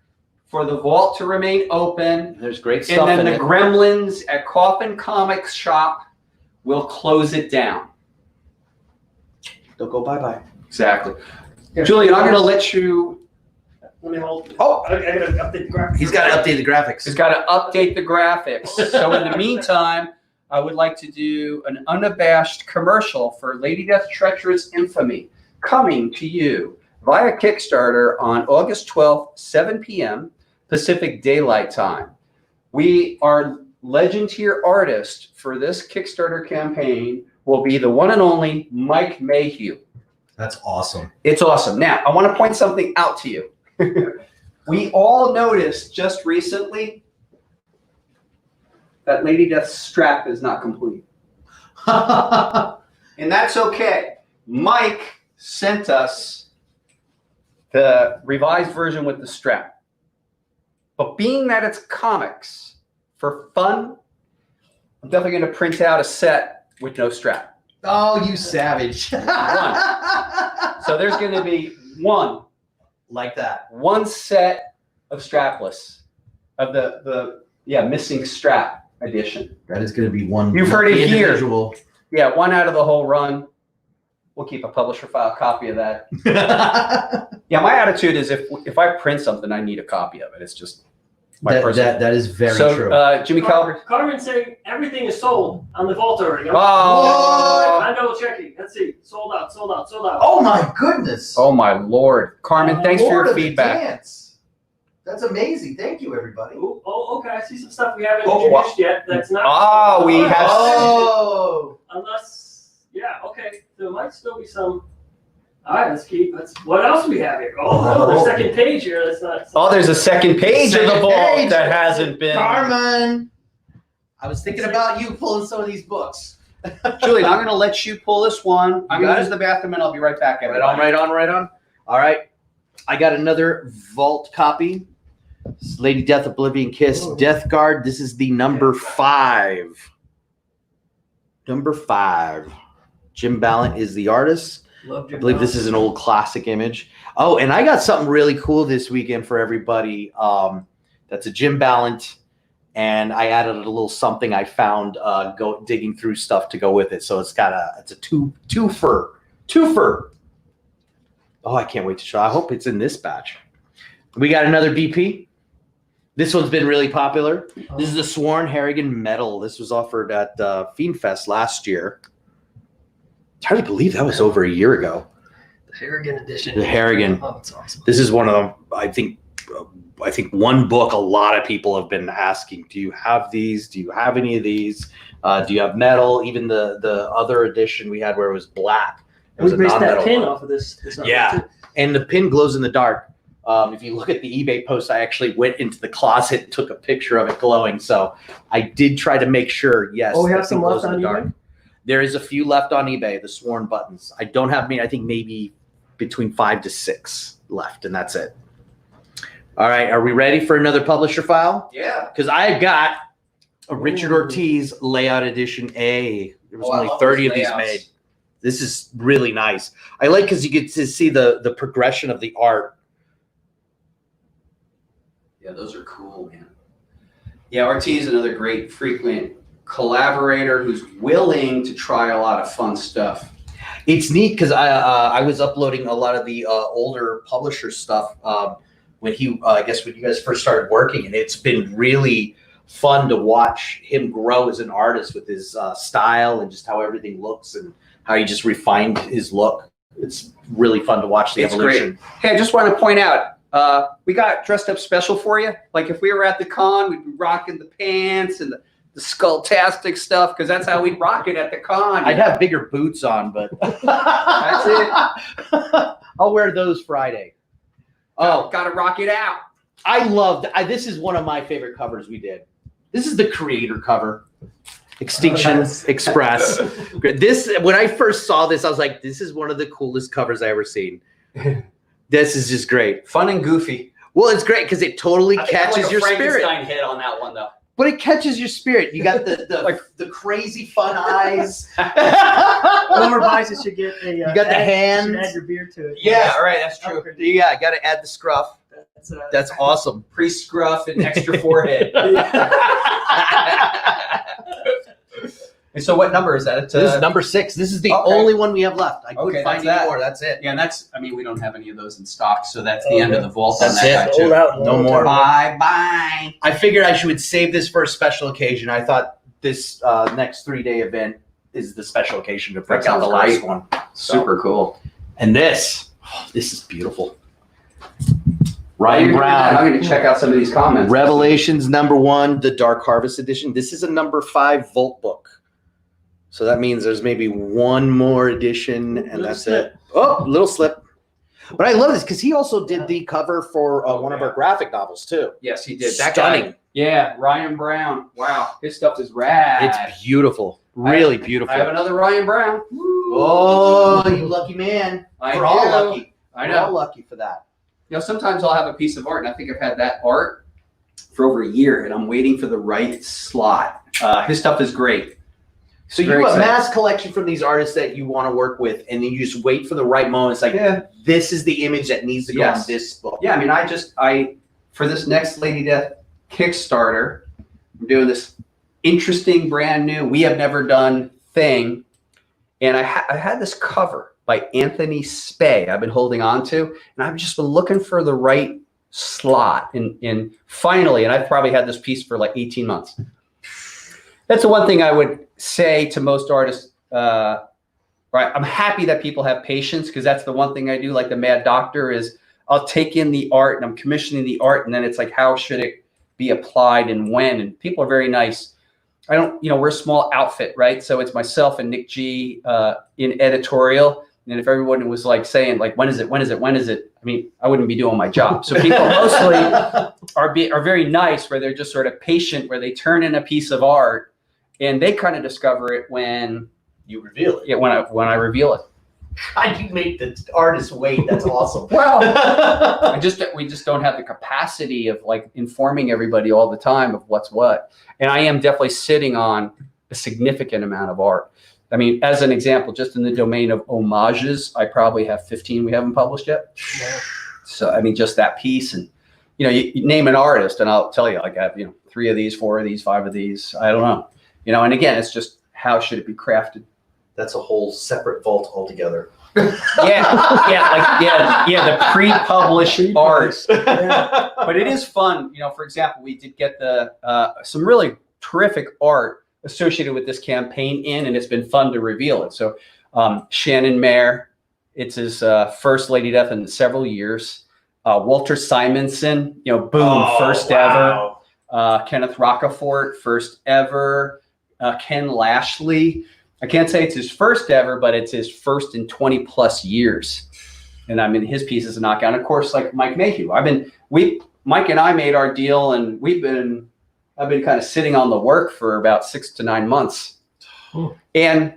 for the vault to remain open. There's great stuff And then in the it. gremlins at Coffin Comics shop will close it down. They'll go bye-bye. Exactly. Julian, I'm going to let you. Let me hold. Oh, I gotta update the graphics. he's got to update the graphics. He's got to update the graphics. So in the meantime, I would like to do an unabashed commercial for Lady Death Treacherous Infamy coming to you via Kickstarter on August 12th, 7 p.m. Pacific Daylight Time. We are legend tier artist for this Kickstarter campaign will be the one and only Mike Mayhew. That's awesome. It's awesome. Now, I want to point something out to you. We all noticed just recently that Lady Death's strap is not complete. And that's okay. Mike sent us the revised version with the strap. But being that it's comics, for fun, I'm definitely going to print out a set with no strap. Oh, you savage. One. So there's going to be one. Like that. One set of strapless of the missing strap edition. That is going to be one. You've heard it here. Individual. Yeah, one out of the whole run. We'll keep a publisher file copy of that. Yeah, my attitude is if I print something, I need a copy of it. It's just my personal. That is very true. Jimmy Calvert. Carmen's saying everything is sold on the vault already. Oh. I'm double checking. Let's see. Sold out. Oh my goodness. Oh my Lord. Carmen, thanks for Lord your of the feedback. dance. That's amazing. Thank you, everybody. Ooh, oh, okay. I see some stuff we haven't Oh, introduced yet. That's not. Oh, we have. Oh. Unless, yeah, okay. There might still be some. All right, let's keep. What else do we have here? Oh, no, there's a second page here. That's not. Oh, there's a second page of the Second vault page. that hasn't been. Carmen. I was thinking about you pulling some of these books. Julian, I'm going to let you pull this one. I'm going to use the bathroom and I'll be right back. Right on. All right. I got another vault copy. Lady Death, Oblivion Kiss, Death Guard. This is the number 5. Number 5. Jim Ballant is the artist. I believe this is an old classic image. Oh, and I got something really cool this weekend for everybody. That's a Jim Ballant, and I added a little something I found digging through stuff to go with it. So it's a twofer. Oh, I can't wait to show. I hope it's in this batch. We got another BP. This one's been really popular. This is the Sworn Harrigan Medal. This was offered at Fiend Fest last year. It's hard to believe that was over a year ago. The Harrigan edition. The Harrigan. Oh, that's awesome. This is one of them. I think one book a lot of people have been asking, do you have these? Do you have any of these? Do you have metal? Even the other edition we had where it was black. It was We based that non-metal pin one. off of this. Yeah. And the pin glows in the dark. If you look at the eBay post, I actually went into the closet and took a picture of it glowing. So I did try to make sure, yes. Oh, we have that some thing glows left in the on dark. eBay? There is a few left on eBay, the Sworn buttons. I don't have many. I think maybe between 5 to 6 left, and that's it. All right. Are we ready for another publisher file? Yeah. Because I've got a Richard Ortiz layout edition A. There was Oh, I only love 30 of those these layouts. made. This is really nice. I like because you get to see the progression of the art. Yeah, those are cool, man. Yeah, Ortiz is another great frequent collaborator who's willing to try a lot of fun stuff. It's neat because I was uploading a lot of the older publisher stuff when I guess when you guys first started working, and it's been really fun to watch him grow as an artist with his style and just how everything looks and how he just refined his look. It's really fun to watch the evolution. Great. Hey, I just want to point out, we got dressed up special for you. Like if we were at the con, we'd be rocking the pants and the skull-tastic stuff because that's how we'd rock it at the con. I'd have bigger boots on, but That's it. I'll wear those Friday. Oh, Gotta rock it out. I loved. This is one of my favorite covers we did. This is the creator cover, Extinction Express. This, when I first saw this, I was like, "This is one of the coolest covers I ever seen." This is just great. Fun and goofy. Well, it's great because it totally catches your spirit. Frankenstein head on that one though. But it catches your spirit. You got the crazy fun eyes. Whoever buys it should get a. You got the hands. Should add your beard to it. Yeah, all right, that's true. Yeah, got to add the scruff. That's awesome. Pre-scruff and extra forehead. And so what number is that? This is number 6. This is the only one we have left. I couldn't find any more. That's it. Yeah, and that's, I mean, we don't have any of those in stock, so that's the end of the vault. That's on that it. guy, too. Sold out. No more. Bye-bye. I figured I should save this for a special occasion. I thought this next 3-day event is the special occasion to break out the last one. Super cool. And this is beautiful. Ryan I'm Brown. going to check out some of these comments. Revelations number 1, the Dark Harvest edition. This is a number 5 Volt book. So that means there's maybe one more edition, and that's it. Oh, little slip. But I love this because he also did the cover for one of our graphic novels too. Yes, he did. That Stunning. guy, yeah, Ryan Brown. Wow, his stuff is rad. It's beautiful, really beautiful. I have another Ryan Brown. Oh, you lucky man! We're all lucky. I We're all know. lucky for that. You know, sometimes I'll have a piece of art, and I think I've had that art for over a year, and I'm waiting for the right slot. His stuff is great. So you Very have a exciting. mass collection from these artists that you want to work with, and then you just wait for the right moment. It's like, this is the image that needs to go on this book. Yeah, I mean, I for this next Lady Death Kickstarter, I'm doing this interesting, brand new, we have never done thing, and I had this cover by Anthony Spey I've been holding on to, and I've just been looking for the right slot, and finally, and I've probably had this piece for like 18 months. That's the one thing I would say to most artists. Right, I'm happy that people have patience, because that's the one thing I do. Like the Mad Doctor is, I'll take in the art and I'm commissioning the art, and then it's like, how should it be applied and when? And people are very nice. I don't, we're a small outfit, right? So it's myself and Nick G in editorial. And if everyone was like saying like, when is it? When is it? When is it? I mean, I wouldn't be doing my job. So people mostly are very nice, where they're just sort of patient, where they turn in a piece of art and they kind of discover it when You reveal it. yeah, when I reveal it. God, you make the artist wait. That's awesome. Well, we just don't have the capacity of like informing everybody all the time of what's what. And I am definitely sitting on a significant amount of art. I mean, as an example, just in the domain of homages, I probably have 15 we haven't published yet. So, I mean, just that piece. And, you name an artist and I'll tell you, like I have, 3 of these, 4 of these, 5 of these. I don't know. And again, it's just, how should it be crafted? That's a whole separate vault altogether. The pre-published art. But it is fun. For example, we did get some really terrific art associated with this campaign and it's been fun to reveal it. So Shannon Mayer, it's his first Lady Death in several years. Walter Simonson, first ever. Kenneth Rockefort, first ever. Ken Lashley. I can't say it's his first ever, but it's his first in 20 plus years. And I mean, his piece is a knockout. And of course, like Mike Mayhew, Mike and I made our deal, and I've been kind of sitting on the work for about 6 to 9 months. And,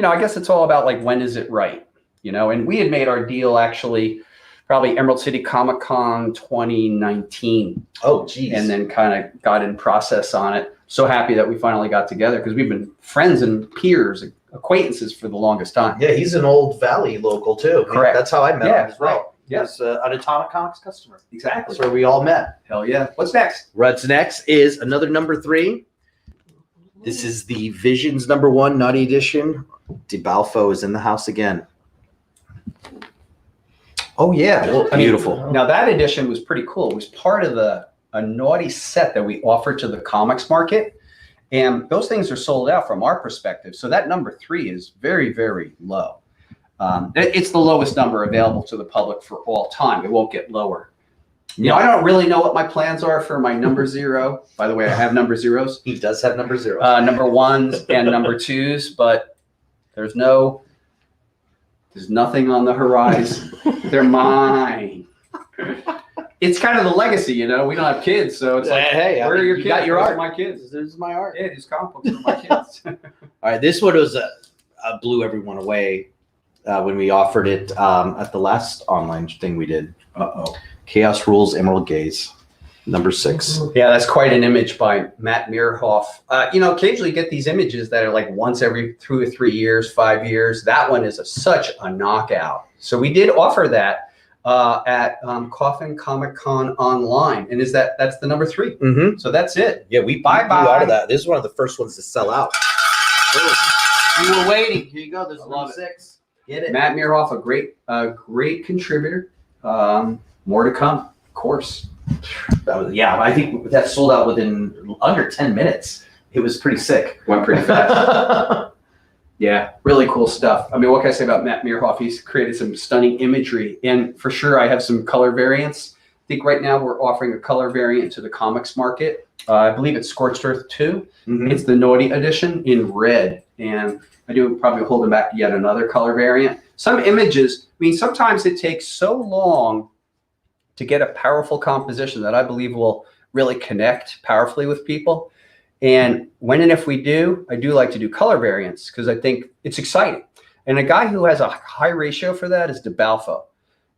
I guess it's all about like, when is it right? And we had made our deal actually probably Emerald City Comic Con 2019. Oh, geez. And then kind of got in process on it. So happy that we finally got together, because we've been friends and peers, acquaintances for the longest time. Yeah, he's an old Valley local too. Correct. That's how I met him as well. Right. Yes, an Atomic Comics customer. Exactly. That's where we all met. Hell yeah. What's next? What's next is another number 3. This is the Visions #1 Naughty Edition. DeBalfo is in the house again. Oh yeah, well, beautiful. Now that edition was pretty cool. It was part of a naughty set that we offered to the comics market. And those things are sold out from our perspective. So that number 3 is very, very low. It's the lowest number available to the public for all time. It won't get lower. I don't really know what my plans are for my number 0. By the way, I have number 0s. He does have number 0. Number 1s and number 2s, but there's nothing on the horizon. They're mine. It's kind of the legacy, we don't have kids, so it's like, hey, where are your you kids? got your Those art. are my kids. This is my art. Yeah, these comic books are my kids. All right, this one was blew everyone away when we offered it at the last online thing we did. Chaos Rules Emerald Gaze, number 6. Yeah, that's quite an image by Matt Meerhoff. Occasionally you get these images that are like once every 2 or 3 years, 5 years. That one is such a knockout. So we did offer that at Coffin Comic Con online, and that's the number 3. Mm-hmm. So that's it. Yeah, we Bye-bye. blew out of that. This is one of the first ones to sell out. You were waiting. Here you go. This is love number 6. Get it. Matt Meerhoff, a great contributor. More to come, of course. I think that sold out within under 10 minutes. It was pretty sick. Went pretty fast. Yeah, really cool stuff. I mean, what can I say about Matt Meerhoff? He's created some stunning imagery, and for sure I have some color variants. I think right now we're offering a color variant to the comics market. I believe it's Scorched Earth 2. Mm-hmm. It's the Naughty edition in red. and I do probably holding back yet another color variant. Some images, I mean, sometimes it takes so long to get a powerful composition that I believe will really connect powerfully with people. And when and if we do, I do like to do color variants because I think it's exciting. And a guy who has a high ratio for that is DeBalfo.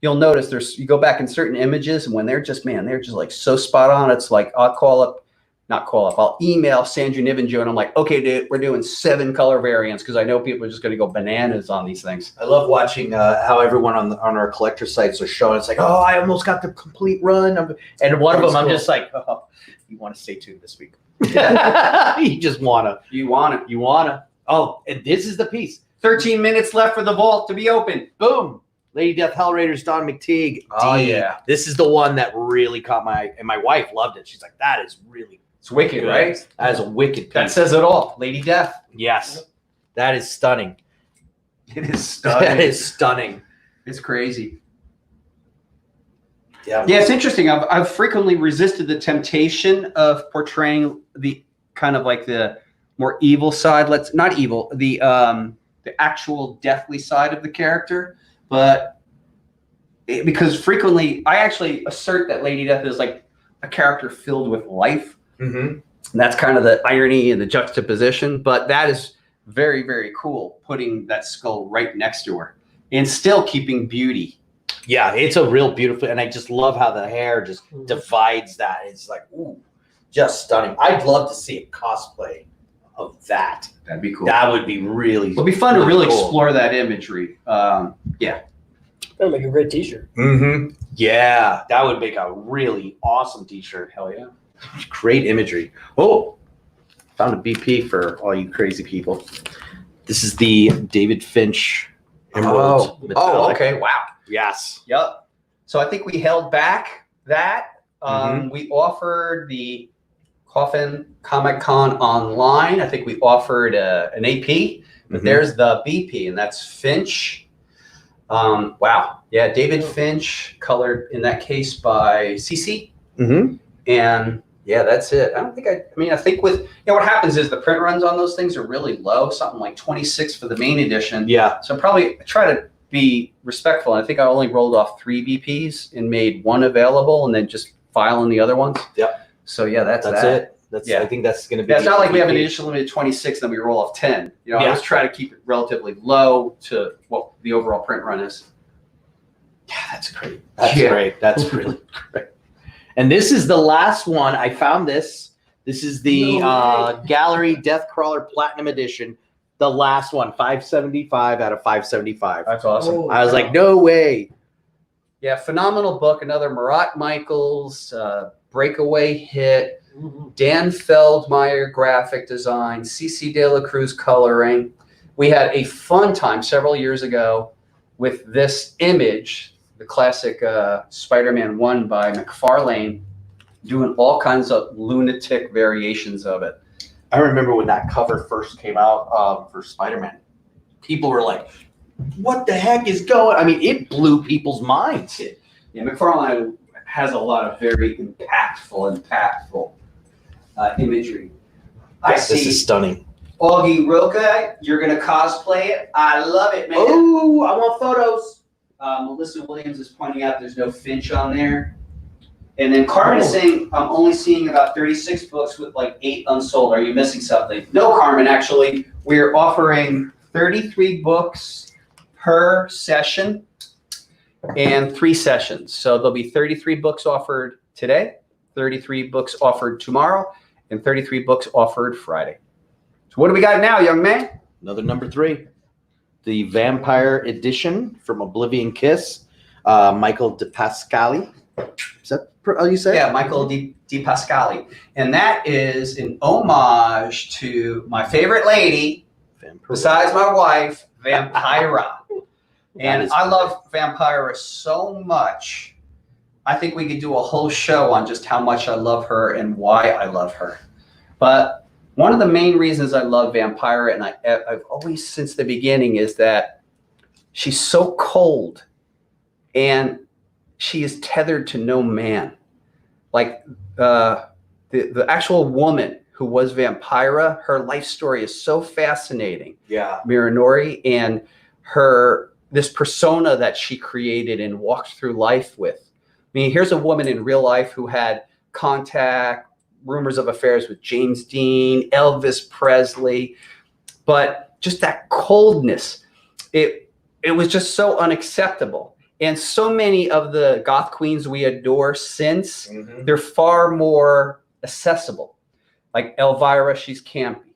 You'll notice you go back in certain images, and when they're just like so spot on, it's like I'll email Sandra Nivenjo and I'm like, okay, dude, we're doing 7 color variants because I know people are just going to go bananas on these things. I love watching how everyone on our collector sites are showing. It's like, oh, I almost got the complete run. And one of them, I'm just like, oh, you want to stay tuned this week. You just want to. You want to. Oh, and this is the piece. 13 minutes left for the vault to be open. Boom. Lady Death Hell Raiders, Don McTeague. Oh, yeah. This is the one that really caught my wife loved it. She's like, that is really It's wicked, good. right? That is a wicked piece. That says it all. Lady Death. Yes. That is stunning. It is stunning. That is stunning. It's crazy. Yeah. Yeah, it's interesting. I've frequently resisted the temptation of portraying the kind of like the more evil side. Not evil, the actual deathly side of the character. But because frequently I actually assert that Lady Death is like a character filled with life. Mm-hmm. And that's kind of the irony and the juxtaposition. But that is very, very cool, putting that skull right next to her and still keeping beauty. Yeah, it's a real beautiful, and I just love how the hair just divides that. It's like, ooh, just stunning. I'd love to see a cosplay of that. That'd be cool. That would be really. It'll be fun to really cool. explore that imagery. Yeah. That'll make a great T-shirt. Mm-hmm. Yeah, that would make a really awesome T-shirt. Hell yeah. Great imagery. Oh, found a BP for all you crazy people. This is the David Finch Emerald Metallic. Okay. Wow. Yes. Yep. So I think we held back that. We offered the Coffin Comic Con online. I think we offered an AP, but there's the BP, and that's Finch. Wow. Yeah, David Finch, colored in that case by CC. Mm-hmm. And yeah, that's it. I think with, what happens is the print runs on those things are really low, something like 26 for the main edition. Yeah. So probably try to be respectful. I think I only rolled off 3 BPs and made 1 available and then just filing the other ones. Yep. So yeah, that's it. I think that's going to be. Yeah, it's not like we have an edition limited 26, then we roll off 10. I always try to keep it relatively low to what the overall print run is. Yeah, that's great. That's great. That's really great. And this is the last one. I found this. This is the Gallery Deathcrawler Platinum Edition. The last one, 575 out of 575. That's awesome. Oh, I was like, no way. Yeah, phenomenal book. Another Marat Michaels breakaway hit. Dan Feldmeyer graphic design. CC De La Cruz coloring. We had a fun time several years ago with this image, the classic Spider-Man 1 by McFarlane, doing all kinds of lunatic variations of it. I remember when that cover first came out for Spider-Man. People were like, what the heck is going on? I mean, it blew people's minds. Yeah, McFarlane has a lot of very impactful imagery. This is stunning. Augie Roca, you're going to cosplay it. I love it, man. Oh, I want photos. Melissa Williams is pointing out there's no Finch on there. And then Carmen is saying, I'm only seeing about 36 books with like 8 unsold. Are you missing something? No, Carmen, actually. We're offering 33 books per session and 3 sessions. So there'll be 33 books offered today, 33 books offered tomorrow, and 33 books offered Friday. So what do we got now, young man? Another number 3. The Vampire Edition from Oblivion Kiss. Michael DePascali. Is that how you say it? Yeah, Michael Di Pascali. And that is an homage to my favorite lady, besides my wife, Vampira. And I love Vampira so much. I think we could do a whole show on just how much I love her and why I love her. But one of the main reasons I love Vampira, and I've always since the beginning, is that she's so cold and she is tethered to no man. Like the actual woman who was Vampira. Her life story is so fascinating. Yeah. Miranori, and this persona that she created and walked through life with. I mean, here's a woman in real life who had contact, rumors of affairs with James Dean, Elvis Presley, but just that coldness, it was just so unacceptable. And so many of the goth queens we adore since, they're far more accessible. Like Elvira, she's campy.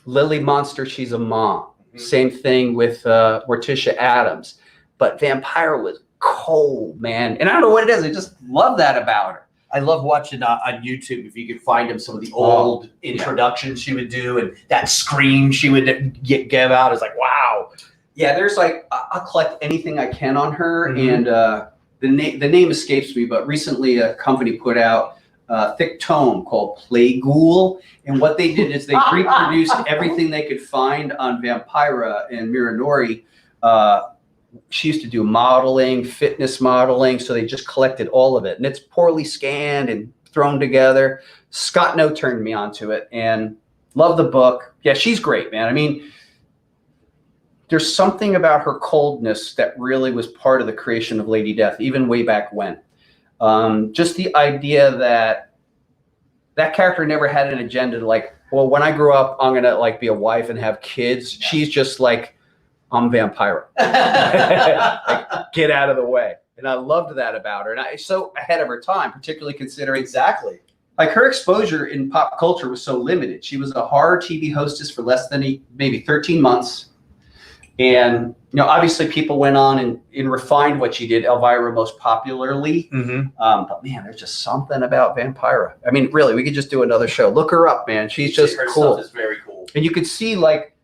Lily Monster, she's a mom. Same thing with Morticia Adams. But Vampira was cold, man. And I don't know what it is. I just love that about her. I love watching on YouTube, if you could find him, some of the old introductions she would do, and that scream she would give out is like, wow. Yeah, there's like, I'll collect anything I can on her. And the name escapes me, but recently a company put out a thick tome called Play Ghoul. And what they did is they reproduced everything they could find on Vampira and Miranori. She used to do modeling, fitness modeling, so they just collected all of it. And it's poorly scanned and thrown together. Scott No turned me onto it and love the book. Yeah, she's great, man. I mean, there's something about her coldness that really was part of the creation of Lady Death, even way back when. Just the idea that that character never had an agenda to like, well, when I grow up, I'm going to like be a wife and have kids. Yeah. She's just like, I'm Vampira. Like, get out of the way. And I loved that about her. And I so ahead of her time, particularly considering like her exposure in pop culture was so limited. She was a horror TV hostess for less than maybe 13 months. And, you know, obviously people went on and refined what she did, Elvira most popularly. But man, there's just something about Vampira. I mean, really, we could just do another show. Look her up, man. She's just her cool. Stuff is very cool. And you could see like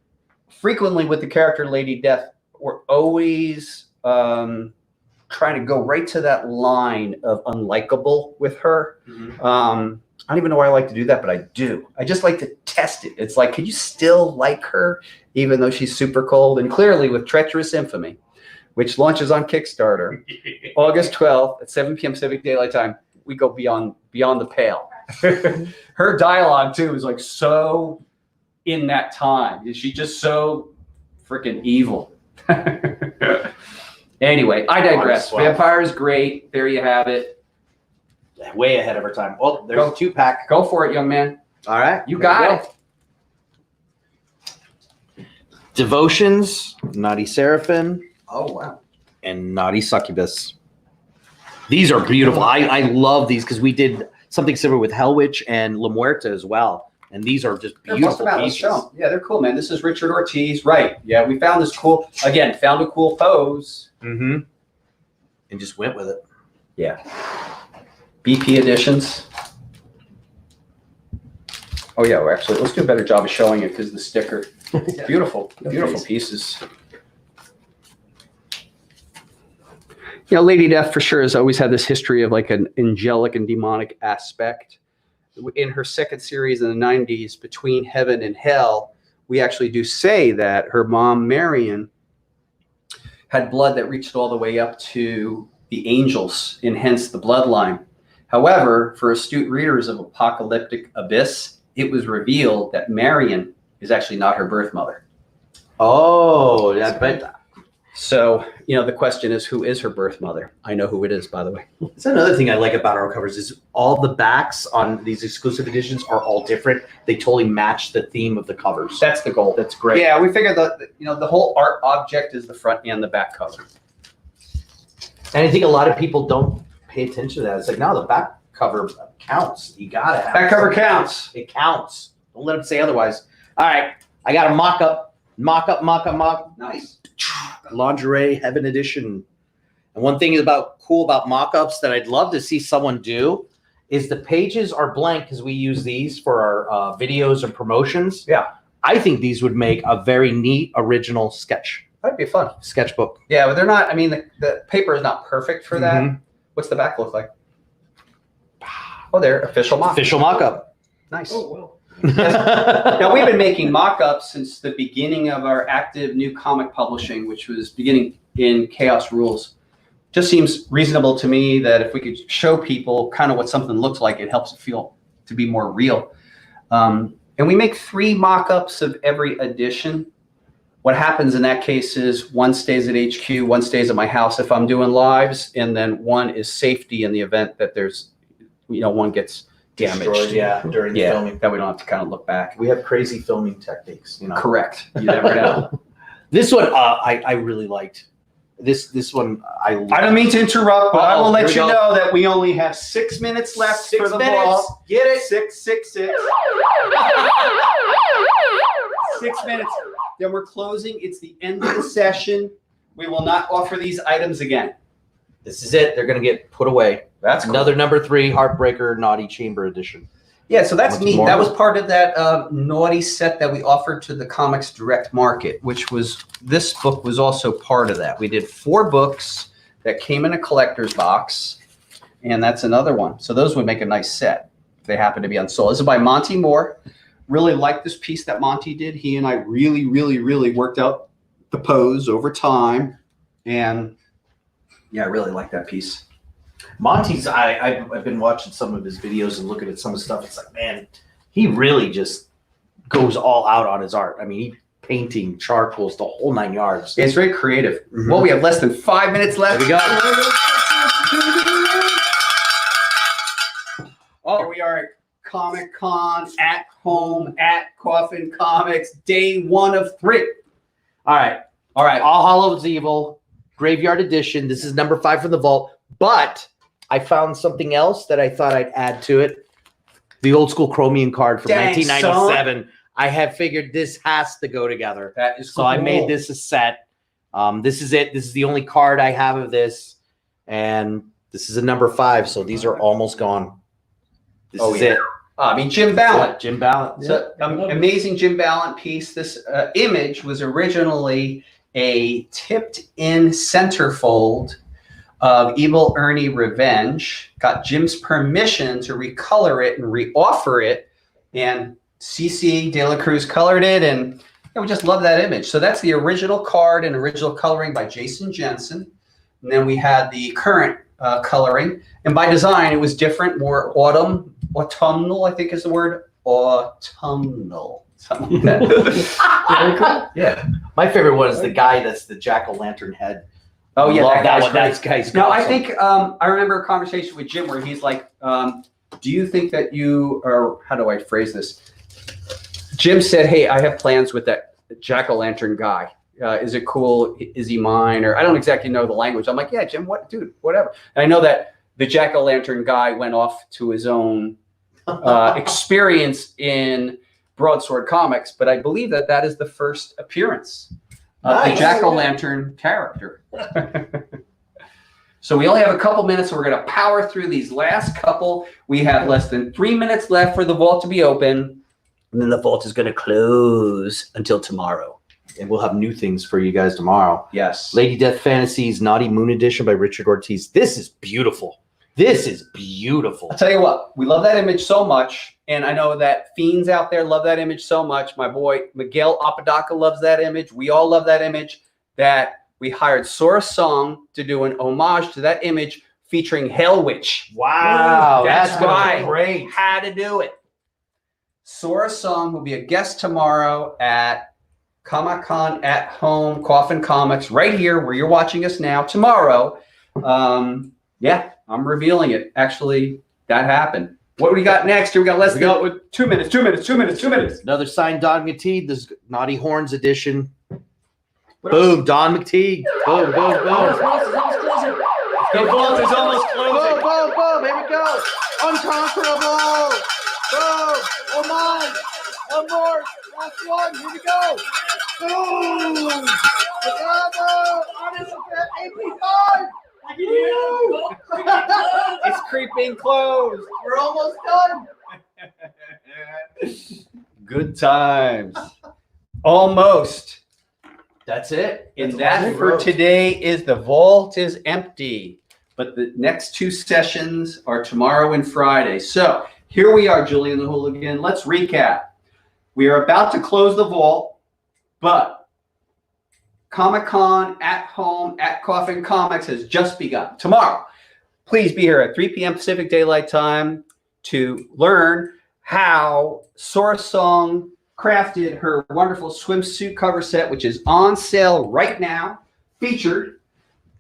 frequently with the character Lady Death, we're always trying to go right to that line of unlikable with her. I don't even know why I like to do that, but I do. I just like to test it. It's like, can you still like her even though she's super cold? And clearly with Treacherous Infamy, which launches on Kickstarter, August 12th at 7 p.m. Pacific Daylight Time, we go beyond the pale. Her dialogue too is like so in that time. Is she just so freaking evil? Anyway, I digress. Vampire is great. There you have it. Way ahead of our time. Well, there's a 2-pack. Go for it, young man. All right. You got it. Devotions, Naughty Seraphim. Oh, wow. And Naughty Succubus. These are beautiful. I love these because we did something similar with Hell Witch and La Muerta as well. And these are just beautiful pieces. Yeah, they're cool, man. This is Richard Ortiz. Right. Yeah, we found this cool, again, found a cool pose. And just went with it. Yeah. BP editions. Oh yeah, well, actually, let's do a better job of showing it because the sticker. Beautiful, beautiful pieces. You know, Lady Death for sure has always had this history of like an angelic and demonic aspect. In her second series in the 90s, Between Heaven and Hell, we actually do say that her mom, Marion, had blood that reached all the way up to the angels, and hence the bloodline. However, for astute readers of Apocalyptic Abyss, it was revealed that Marion is actually not her birth mother. Oh, that's right. So, you know, the question is, who is her birth mother? I know who it is, by the way. That's another thing I like about our covers is all the backs on these exclusive editions are all different. They totally match the theme of the covers. That's the goal. That's great. Yeah, we figured that, you know, the whole art object is the front and the back cover. And I think a lot of people don't pay attention to that. It's like, no, the back cover counts. You gotta have back cover counts. It counts. Don't let them say otherwise. All right, I got a mock-up. Nice. Lingerie Heaven Edition. And one thing is cool about mock-ups that I'd love to see someone do is the pages are blank because we use these for our videos and promotions. Yeah. I think these would make a very neat original sketch. That'd be fun. Sketchbook. Yeah, but they're not, I mean, the paper is not perfect for that. What's the back look like? Oh, there, official mock-up. Official mock-up. Nice. Oh, well. Now, we've been making mock-ups since the beginning of our active new comic publishing, which was beginning in Chaos Rules. Just seems reasonable to me that if we could show people kind of what something looks like, it helps it feel to be more real. And we make 3 mock-ups of every edition. What happens in that case is one stays at HQ, one stays at my house if I'm doing lives, and then one is safety in the event that there's, one gets damaged. Destroyed, during the filming. That we don't have to kind of look back. We have crazy filming techniques, Correct. You never know. This one, I really liked. This one, I don't mean to interrupt, but I will let you go. know that we only have 6 minutes left 6 for the minutes. ball. Get it? 6, 6, 6. 6 minutes. Then we're closing. It's the end of the session. We will not offer these items again. This is it. They're going to get put away. That's cool. Another number 3 Heartbreaker Naughty Chamber Edition. Yeah, so that's What's neat. more? That was part of that naughty set that we offered to the Comics Direct Market, which was, this book was also part of that. We did 4 books that came in a collector's box, and that's another one. So those would make a nice set if they happen to be unsold. This is by Monty Moore. Really liked this piece that Monty did. He and I really, really, really worked out the pose over time. And yeah, I really like that piece. Monty's, I've been watching some of his videos and looking at some of the stuff. It's like, man, he really just goes all out on his art. I mean, he painting, charcoals, the whole 9 yards. It's very creative. Well, we have less than 5 minutes left. There we go. Oh, here we are at Comic Con, at home, at Coffin Comics, day 1 of 3. All right. All Hallows Evil, Graveyard Edition. This is number 5 from the vault. But I found something else that I thought I'd add to it. The old school Chromium card from 1997. I have figured this has to go together. That is so cool. I made this a set. This is it. This is the only card I have of this. And this is a number 5. So these are almost gone. This is it. I mean, Jim Ballant. Jim Ballant. So, amazing Jim Ballant piece. This image was originally a tipped-in centerfold of Evil Ernie Revenge. Got Jim's permission to recolor it and re-offer it, and CC De La Cruz colored it, and we just love that image. So that's the original card and original coloring by Jason Jensen. And then we had the current coloring, and by design it was different, more autumnal, I think is the word, autumnal. Something like that. Very cool. Yeah. My favorite one is the guy that's the jack-o'-lantern head. Oh yeah, that guy's one. great. That guy's No, I awesome. think I remember a conversation with Jim where he's like, do you think that you, or how do I phrase this? Jim said, hey, I have plans with that jack-o'-lantern guy. Is it cool? Is he mine? Or I don't exactly know the language. I'm like, yeah, Jim, what, dude, whatever. And I know that the jack-o'-lantern guy went off to his own experience in Broadsword Comics, but I believe that that is the first appearance of the jack-o'-lantern character. So we only have a couple minutes, so we're going to power through these last couple. We have less than 3 minutes left for the vault to be open, and then the vault is going to close until tomorrow. And we'll have new things for you guys tomorrow. Yes. Lady Death Fantasies Naughty Moon Edition by Richard Ortiz. This is beautiful. This is beautiful. I'll tell you what, we love that image so much, and I know that fiends out there love that image so much. My boy Miguel Apodaca loves that image. We all love that image, that we hired Sora Song to do an homage to that image featuring Hell Witch. Wow, That's why great. Had to do it. Sora Song will be a guest tomorrow at Comic-Con at home, Coffin Comics, right here where you're watching us now tomorrow. Yeah, I'm revealing it. Actually, that happened. What do we got next? We got less than 2 minutes, 2 minutes, 2 minutes, 2 minutes. Another signed Don McTeague. This is Naughty Horns Edition. Boom, Don McTeague. Boom, boom, boom. The vault is almost closing. Boom, boom, boom. Here we go. Unconquerable. Boom. Oh my. One more. Last one. Here we go. Boom. Bravo. Honest AP5. I can hear it. It's creeping close. We're almost done. Good times. Almost. That's it. And that for today is the vault is empty. But the next 2 sessions are tomorrow and Friday. So here we are, Julian the Hooligan. Let's recap. We are about to close the vault, but Comic-Con at home at Coffin Comics has just begun. Tomorrow, please be here at 3 p.m. Pacific Daylight Time to learn how Sora Song crafted her wonderful swimsuit cover set, which is on sale right now, featured,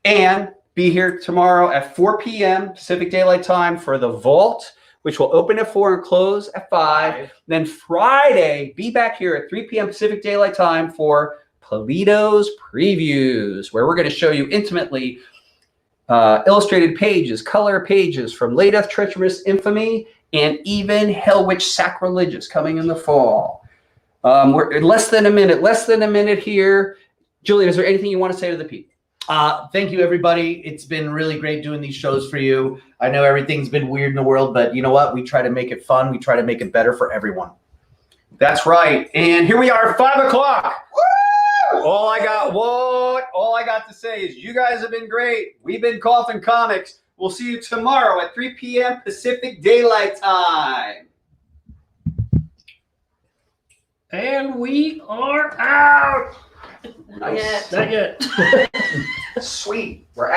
and be here tomorrow at 4 p.m. Pacific Daylight Time for the Vault, which will open at 4 and close at 5. Then Friday, be back here at 3 p.m. Pacific Daylight Time for Pulido's Previews, where we're going to show you intimately illustrated pages, color pages from Late Death Treacherous Infamy and even Hell Witch Sacrilegious coming in the fall. We're less than a minute here. Julian, is there anything you want to say to the people? Thank you, everybody. It's been really great doing these shows for you. I know everything's been weird in the world, but you know what? We try to make it fun. We try to make it better for everyone. That's right. And here we are, 5 o'clock. All I got to say is you guys have been great. We've been Coffin Comics. We'll see you tomorrow at 3 p.m. Pacific Daylight Time. And we are out. Nice. Not yet. Sweet. We're out.